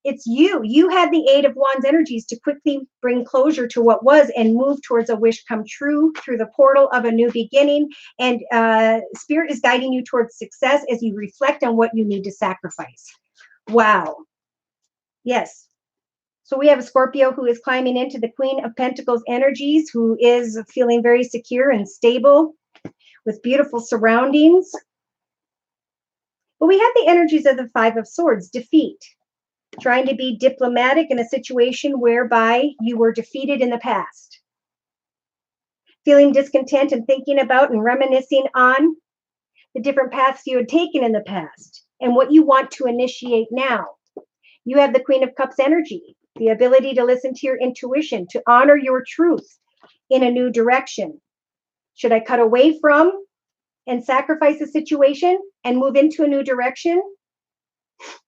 Speaker 1: it's you had the Eight of Wands energies to quickly bring closure to what was and move towards a wish come true through the portal of a new beginning. And Spirit is guiding you towards success as you reflect on what you need to sacrifice. Wow. Yes. So we have a Scorpio who is climbing into the Queen of Pentacles energies, who is feeling very secure and stable with beautiful surroundings. But we have the energies of the Five of Swords, defeat, trying to be diplomatic in a situation whereby you were defeated in the past. Feeling discontent and thinking about and reminiscing on the different paths you had taken in the past and what you want to initiate now. You have the Queen of Cups energy, the ability to listen to your intuition, to honor your truth in a new direction. Should I cut away from and sacrifice a situation and move into a new direction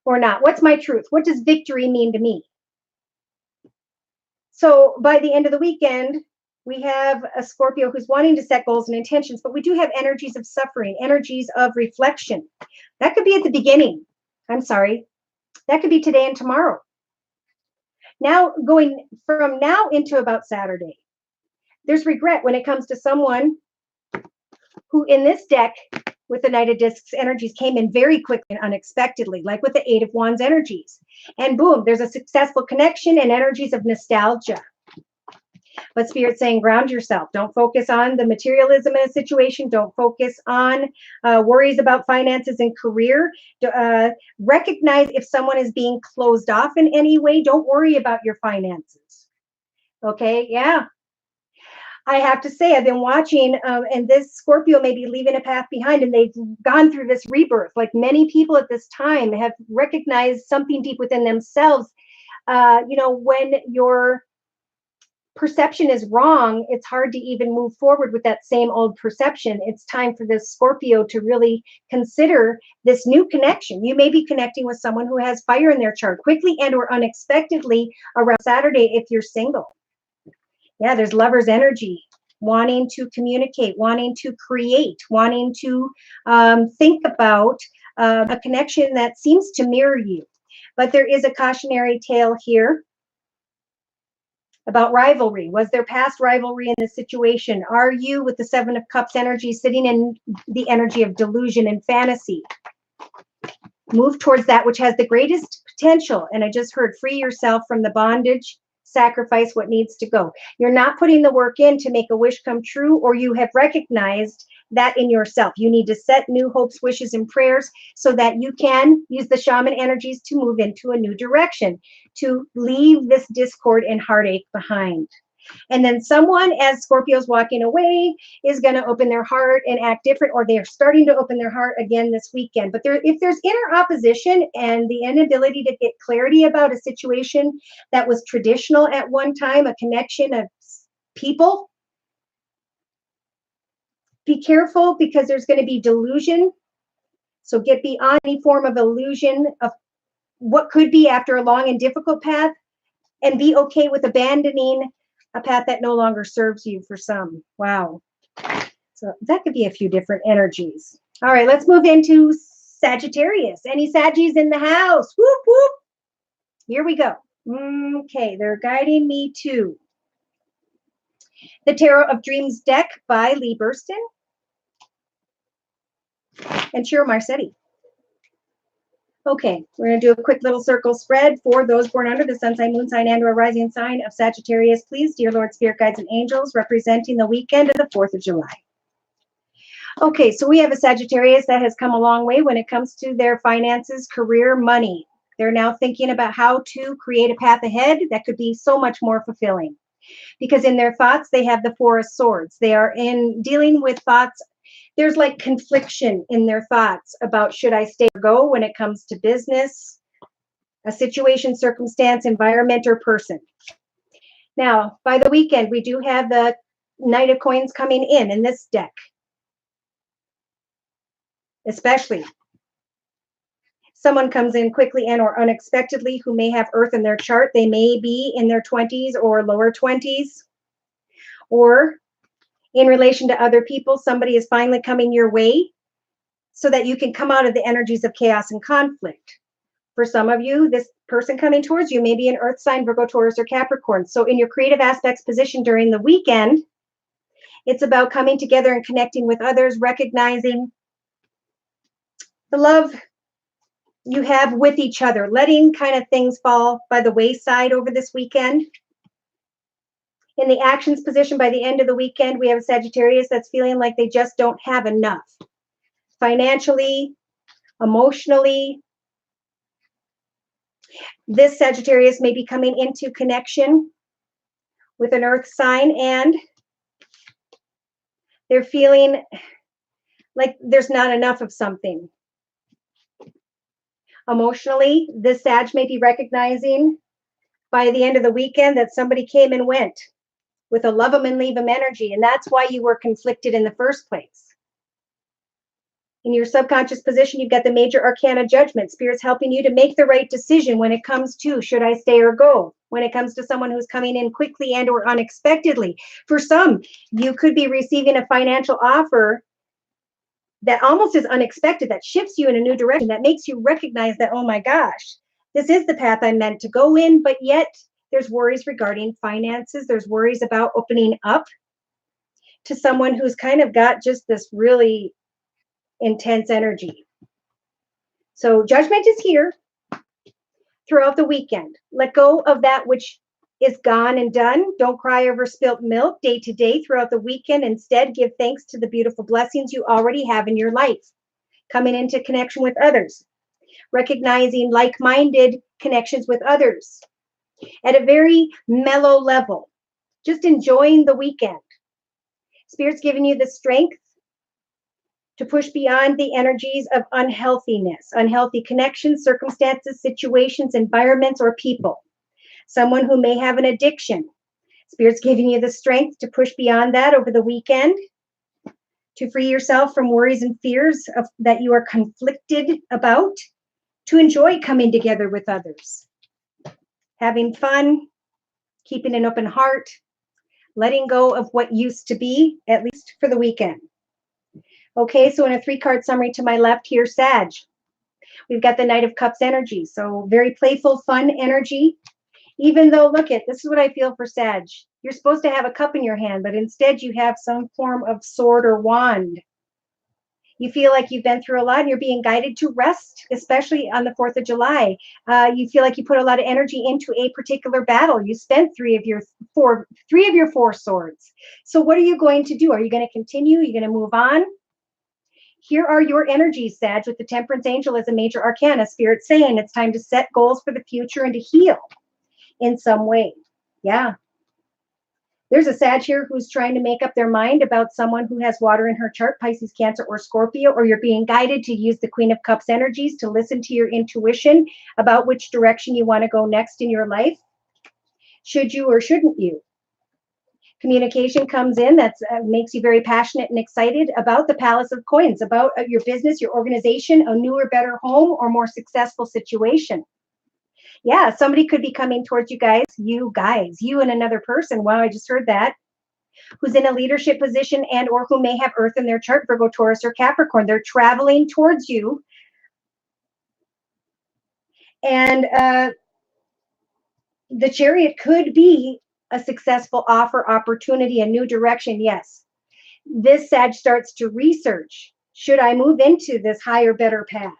Speaker 1: or not? What's my truth? What does victory mean to me? So by the end of the weekend, we have a Scorpio who's wanting to set goals and intentions, but we do have energies of suffering, energies of reflection. That could be at the beginning. I'm sorry. That could be today and tomorrow. Now, going from now into about Saturday, there's regret when it comes to someone who in this deck with the Knight of Discs energies came in very quickly and unexpectedly, like with the Eight of Wands energies. And boom, there's a successful connection and energies of nostalgia. But Spirit's saying, ground yourself. Don't focus on the materialism in a situation. Don't focus on worries about finances and career. Recognize if someone is being closed off in any way. Don't worry about your finances. Okay, yeah. I have to say, I've been watching, and this Scorpio may be leaving a path behind, and they've gone through this rebirth. Like many people at this time have recognized something deep within themselves. When your perception is wrong, it's hard to even move forward with that same old perception. It's time for this Scorpio to really consider this new connection. You may be connecting with someone who has fire in their chart quickly and or unexpectedly around Saturday if you're single. Yeah, there's lover's energy, wanting to communicate, wanting to create, wanting to think about a connection that seems to mirror you. But there is a cautionary tale here about rivalry. Was there past rivalry in this situation? Are you, with the Seven of Cups energy, sitting in the energy of delusion and fantasy? Move towards that which has the greatest potential. And I just heard, free yourself from the bondage, sacrifice what needs to go. You're not putting the work in to make a wish come true, or you have recognized that in yourself. You need to set new hopes, wishes, and prayers so that you can use the shaman energies to move into a new direction, to leave this discord and heartache behind. And then someone, as Scorpio's walking away, is going to open their heart and act different, or they're starting to open their heart again this weekend. But if there's inner opposition and the inability to get clarity about a situation that was traditional at one time, a connection, a people. Be careful because there's going to be delusion. So get beyond any form of illusion of what could be after a long and difficult path, and be okay with abandoning a path that no longer serves you for some. Wow. So that could be a few different energies. All right, let's move into Sagittarius. Any Saggies in the house? Whoop, whoop. Here we go. Okay, they're guiding me to the Tarot of Dreams deck by Lee Burston and Shiro Marcetti. Okay, we're going to do a quick little circle spread for those born under the sun sign, moon sign, and or rising sign of Sagittarius. Please, dear Lord, Spirit Guides, and Angels, representing the weekend of the 4th of July. Okay, so we have a Sagittarius that has come a long way when it comes to their finances, career, money. They're now thinking about how to create a path ahead that could be so much more fulfilling. Because in their thoughts, they have the Four of Swords. They are in dealing with thoughts. There's like confliction in their thoughts about should I stay or go when it comes to business, a situation, circumstance, environment, or person. Now, by the weekend, we do have the Knight of Coins coming in this deck. Especially someone comes in quickly and or unexpectedly who may have Earth in their chart. They may be in their 20s or lower 20s. Or in relation to other people, somebody is finally coming your way so that you can come out of the energies of chaos and conflict. For some of you, this person coming towards you may be an Earth sign, Virgo, Taurus, or Capricorn. So in your creative aspects position during the weekend, it's about coming together and connecting with others, recognizing the love you have with each other, letting kind of things fall by the wayside over this weekend. In the actions position by the end of the weekend, we have a Sagittarius that's feeling like they just don't have enough. Financially, emotionally. This Sagittarius may be coming into connection with an Earth sign, and they're feeling like there's not enough of something. Emotionally, this Sag may be recognizing by the end of the weekend that somebody came and went with a love them and leave them energy, and that's why you were conflicted in the first place. In your subconscious position, you've got the major arcana judgment. Spirit's helping you to make the right decision when it comes to should I stay or go, when it comes to someone who's coming in quickly and or unexpectedly. For some, you could be receiving a financial offer that almost is unexpected, that shifts you in a new direction, that makes you recognize that, oh my gosh, this is the path I'm meant to go in, but yet there's worries regarding finances. There's worries about opening up to someone who's kind of got just this really intense energy. So judgment is here throughout the weekend. Let go of that which is gone and done. Don't cry over spilt milk day to day throughout the weekend. Instead, give thanks to the beautiful blessings you already have in your life. Coming into connection with others. Recognizing like-minded connections with others at a very mellow level. Just enjoying the weekend. Spirit's giving you the strength to push beyond the energies of unhealthiness, unhealthy connections, circumstances, situations, environments, or people. Someone who may have an addiction. Spirit's giving you the strength to push beyond that over the weekend, to free yourself from worries and fears that you are conflicted about, to enjoy coming together with others, having fun, keeping an open heart, letting go of what used to be, at least for the weekend. Okay, so in a 3-card summary to my left here, Sag, we've got the Knight of Cups energy. So very playful, fun energy. Even though, look at, this is what I feel for Sag. You're supposed to have a cup in your hand, but instead you have some form of sword or wand. You feel like you've been through a lot and you're being guided to rest, especially on the 4th of July. You feel like you put a lot of energy into a particular battle. You spent three of your four swords. So what are you going to do? Are you going to continue? Are you going to move on? Here are your energies, Sag, with the Temperance Angel as a major arcana. Spirit saying it's time to set goals for the future and to heal in some way. Yeah. There's a Sag here who's trying to make up their mind about someone who has water in her chart, Pisces, Cancer, or Scorpio, or you're being guided to use the Queen of Cups energies to listen to your intuition about which direction you want to go next in your life. Should you or shouldn't you? Communication comes in that makes you very passionate and excited about the Palace of Coins, about your business, your organization, a newer, better home, or more successful situation. Yeah, somebody could be coming towards you guys, you and another person. Wow, I just heard that. Who's in a leadership position and or who may have Earth in their chart, Virgo, Taurus, or Capricorn. They're traveling towards you. And the Chariot could be a successful offer, opportunity, a new direction. Yes. This Sag starts to research. Should I move into this higher, better path?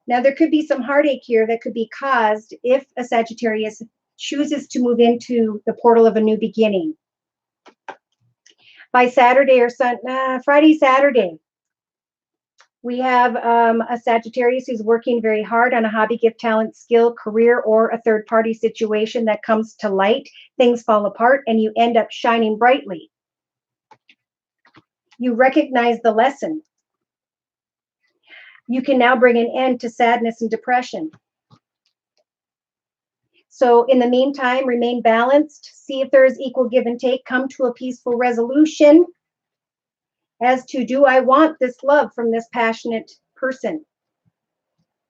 Speaker 1: Now, there could be some heartache here that could be caused if a Sagittarius chooses to move into the portal of a new beginning. By Saturday or Friday, Saturday, we have a Sagittarius who's working very hard on a hobby, gift, talent, skill, career, or a third-party situation that comes to light. Things fall apart and you end up shining brightly. You recognize the lesson. You can now bring an end to sadness and depression. So in the meantime, remain balanced. See if there is equal give and take. Come to a peaceful resolution as to, do I want this love from this passionate person?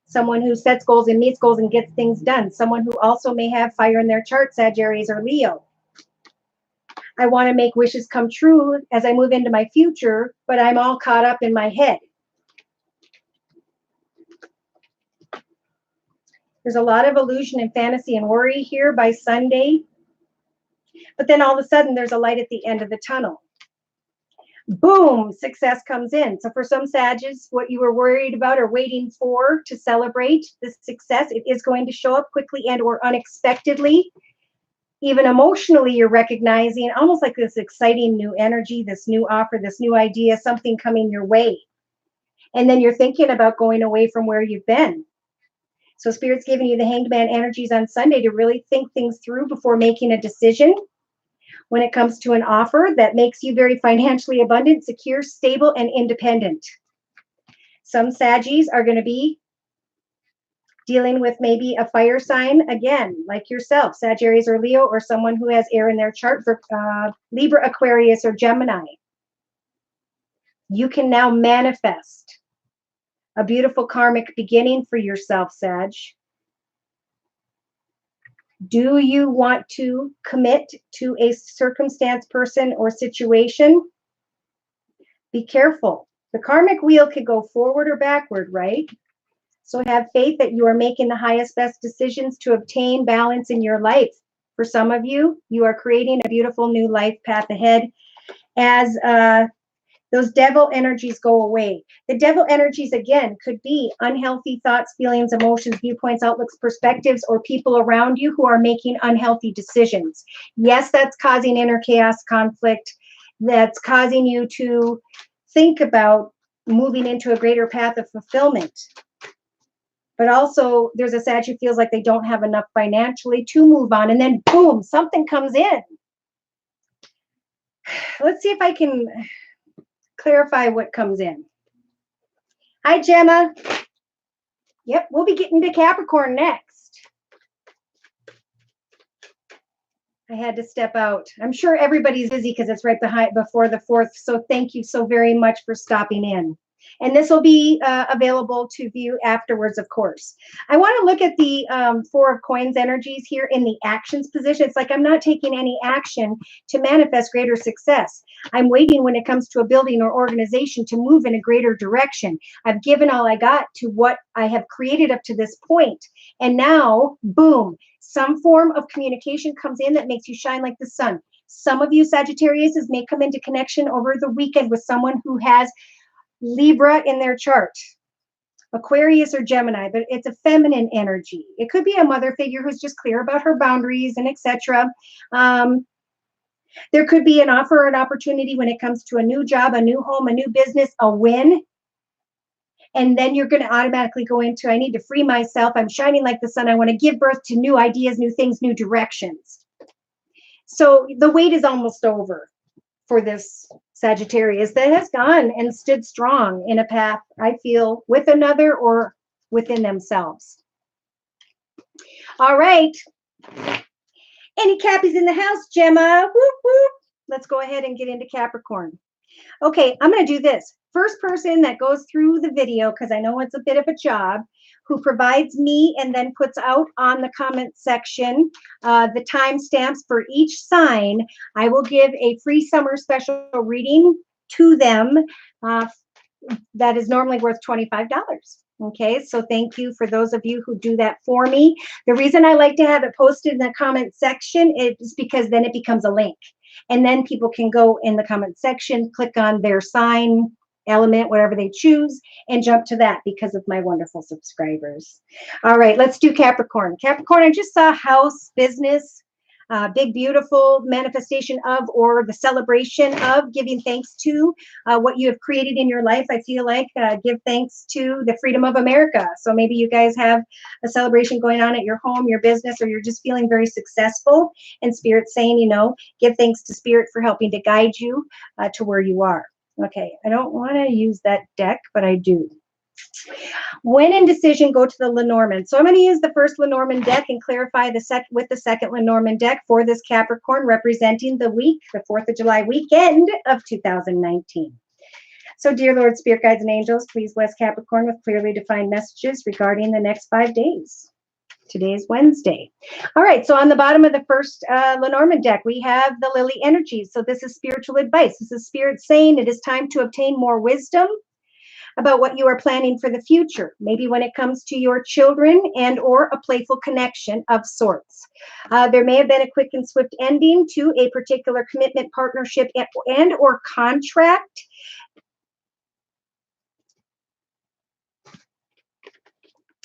Speaker 1: Someone who sets goals and meets goals and gets things done. Someone who also may have fire in their chart, Sagittarius or Leo. I want to make wishes come true as I move into my future, but I'm all caught up in my head. There's a lot of illusion and fantasy and worry here by Sunday. But then all of a sudden, there's a light at the end of the tunnel. Boom, success comes in. So for some Sagittarius, what you were worried about or waiting for to celebrate this success, it is going to show up quickly and or unexpectedly. Even emotionally, you're recognizing almost like this exciting new energy, this new offer, this new idea, something coming your way. And then you're thinking about going away from where you've been. So Spirit's giving you the Hanged Man energies on Sunday to really think things through before making a decision. When it comes to an offer that makes you very financially abundant, secure, stable, and independent. Some Saggies are going to be dealing with maybe a fire sign, again, like yourself, Sagittarius or Leo, or someone who has air in their chart, for Libra, Aquarius, or Gemini. You can now manifest a beautiful karmic beginning for yourself, Sag. Do you want to commit to a circumstance, person, or situation? Be careful. The karmic wheel could go forward or backward, right? So have faith that you are making the highest, best decisions to obtain balance in your life. For some of you, you are creating a beautiful new life path ahead as those devil energies go away. The devil energies, again, could be unhealthy thoughts, feelings, emotions, viewpoints, outlooks, perspectives, or people around you who are making unhealthy decisions. Yes, that's causing inner chaos, conflict. That's causing you to think about moving into a greater path of fulfillment. But also, there's a Sag who feels like they don't have enough financially to move on. And then, boom, something comes in. Let's see if I can clarify what comes in. Hi, Gemma. Yep, we'll be getting to Capricorn next. I had to step out. I'm sure everybody's busy because it's right before the 4th. So thank you so very much for stopping in. And this will be available to view afterwards, of course. I want to look at the 4 of Coins energies here in the actions position. It's like I'm not taking any action to manifest greater success. I'm waiting when it comes to a building or organization to move in a greater direction. I've given all I got to what I have created up to this point. And now, boom, some form of communication comes in that makes you shine like the sun. Some of you Sagittarius may come into connection over the weekend with someone who has Libra in their chart, Aquarius or Gemini, but it's a feminine energy. It could be a mother figure who's just clear about her boundaries and etc. There could be an offer or an opportunity when it comes to a new job, a new home, a new business, a win. And then you're going to automatically go into, I need to free myself. I'm shining like the sun. I want to give birth to new ideas, new things, new directions. So the wait is almost over for this Sagittarius that has gone and stood strong in a path, I feel, with another or within themselves. All right. Any Cappies in the house, Gemma? Whoop, whoop. Let's go ahead and get into Capricorn. Okay, I'm going to do this. First person that goes through the video, because I know it's a bit of a job, who provides me and then puts out on the comment section the timestamps for each sign, I will give a free summer special reading to them that is normally worth $25. Okay, so thank you for those of you who do that for me. The reason I like to have it posted in the comment section is because then it becomes a link. And then people can go in the comment section, click on their sign, element, whatever they choose, and jump to that because of my wonderful subscribers. All right, let's do Capricorn. Capricorn, I just saw house, business, big, beautiful manifestation of, or the celebration of, giving thanks to what you have created in your life. I feel like give thanks to the freedom of America. So maybe you guys have a celebration going on at your home, your business, or you're just feeling very successful, and Spirit's saying, you know, give thanks to Spirit for helping to guide you to where you are. Okay, I don't want to use that deck, but I do. When in decision, go to the Lenormand. So I'm going to use the first Lenormand deck and clarify with the second Lenormand deck for this Capricorn, representing the week, the 4th of July weekend of 2019. So dear Lord, Spirit Guides and Angels, please bless Capricorn with clearly defined messages regarding the next 5 days. Today is Wednesday. All right, so on the bottom of the first Lenormand deck, we have the Lily energies. So this is spiritual advice. This is Spirit saying it is time to obtain more wisdom about what you are planning for the future, maybe when it comes to your children and or a playful connection of sorts. There may have been a quick and swift ending to a particular commitment, partnership, and or contract.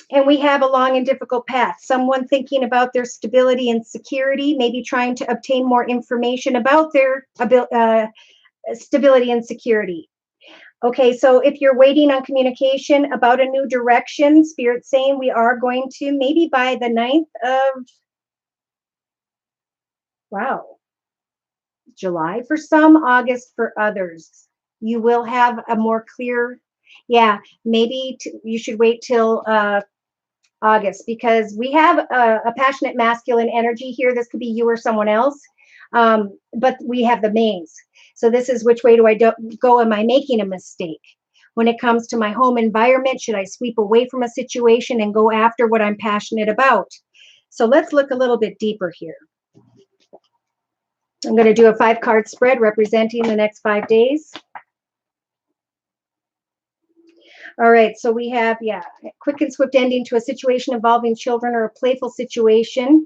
Speaker 1: And we have a long and difficult path. Someone thinking about their stability and security, maybe trying to obtain more information about their stability and security. Okay, so if you're waiting on communication about a new direction, Spirit's saying we are going to, maybe by the 9th of, July for some, August for others, you will have a more clear, maybe you should wait till August, because we have a passionate masculine energy here. This could be you or someone else, but we have the maze. So this is which way do I go? Am I making a mistake? When it comes to my home environment, should I sweep away from a situation and go after what I'm passionate about? So let's look a little bit deeper here. I'm going to do a 5-card spread representing the next 5 days. All right, so we have, quick and swift ending to a situation involving children or a playful situation.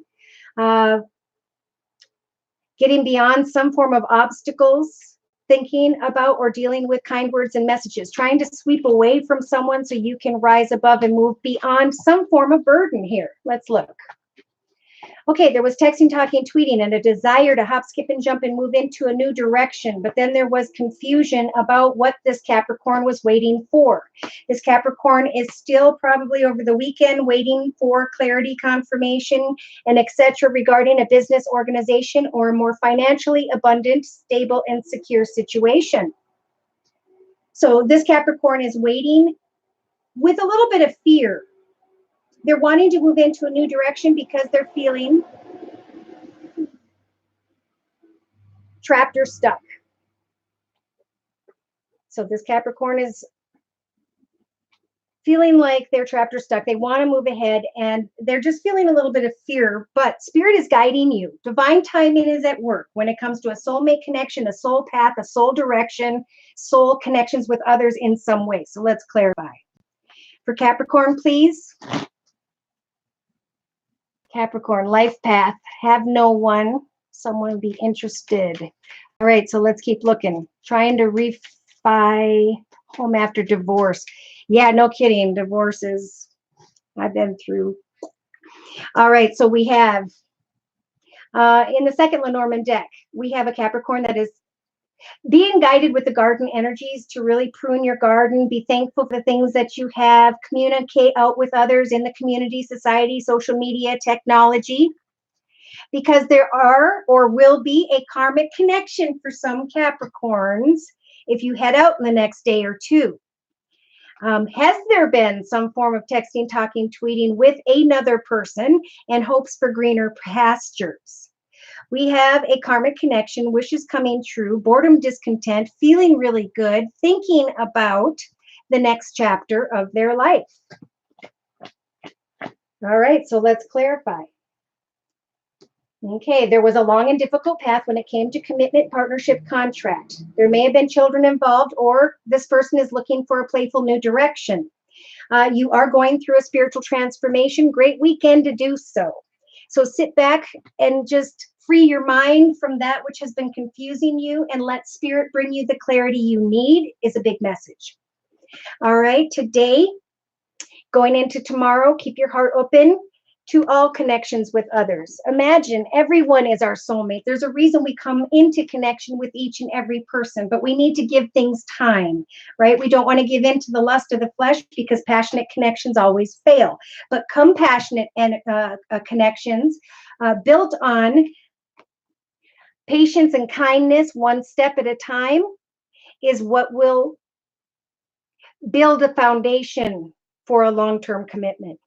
Speaker 1: Getting beyond some form of obstacles, thinking about or dealing with kind words and messages, trying to sweep away from someone so you can rise above and move beyond some form of burden here. Let's look. Okay, there was texting, talking, tweeting, and a desire to hop, skip, and jump and move into a new direction. But then there was confusion about what this Capricorn was waiting for. This Capricorn is still probably over the weekend waiting for clarity, confirmation, and etc. regarding a business, organization, or a more financially abundant, stable, and secure situation. So this Capricorn is waiting with a little bit of fear. They're wanting to move into a new direction because they're feeling trapped or stuck. So this Capricorn is feeling like they're trapped or stuck. They want to move ahead and they're just feeling a little bit of fear, but Spirit is guiding you. Divine timing is at work when it comes to a soulmate connection, a soul path, a soul direction, soul connections with others in some way. So let's clarify. For Capricorn, please. Capricorn, life path, have no one, someone be interested. All right, so let's keep looking. Trying to refi home after divorce. Yeah, no kidding. Divorces I've been through. All right, so we have in the second Lenormand deck, we have a Capricorn that is being guided with the garden energies to really prune your garden, be thankful for the things that you have, communicate out with others in the community, society, social media, technology, because there are or will be a karmic connection for some Capricorns if you head out in the next day or two. Has there been some form of texting, talking, tweeting with another person and hopes for greener pastures? We have a karmic connection, wishes coming true, boredom, discontent, feeling really good, thinking about the next chapter of their life. All right, so let's clarify. Okay, there was a long and difficult path when it came to commitment, partnership, contract. There may have been children involved, or this person is looking for a playful new direction. You are going through a spiritual transformation. Great weekend to do so. So sit back and just free your mind from that which has been confusing you and let spirit bring you the clarity you need is a big message. All right, today, going into tomorrow, keep your heart open to all connections with others. Imagine everyone is our soulmate. There's a reason we come into connection with each and every person, but we need to give things time, right? We don't want to give in to the lust of the flesh because passionate connections always fail. But compassionate and connections built on patience and kindness, one step at a time, is what will build a foundation for a long-term commitment.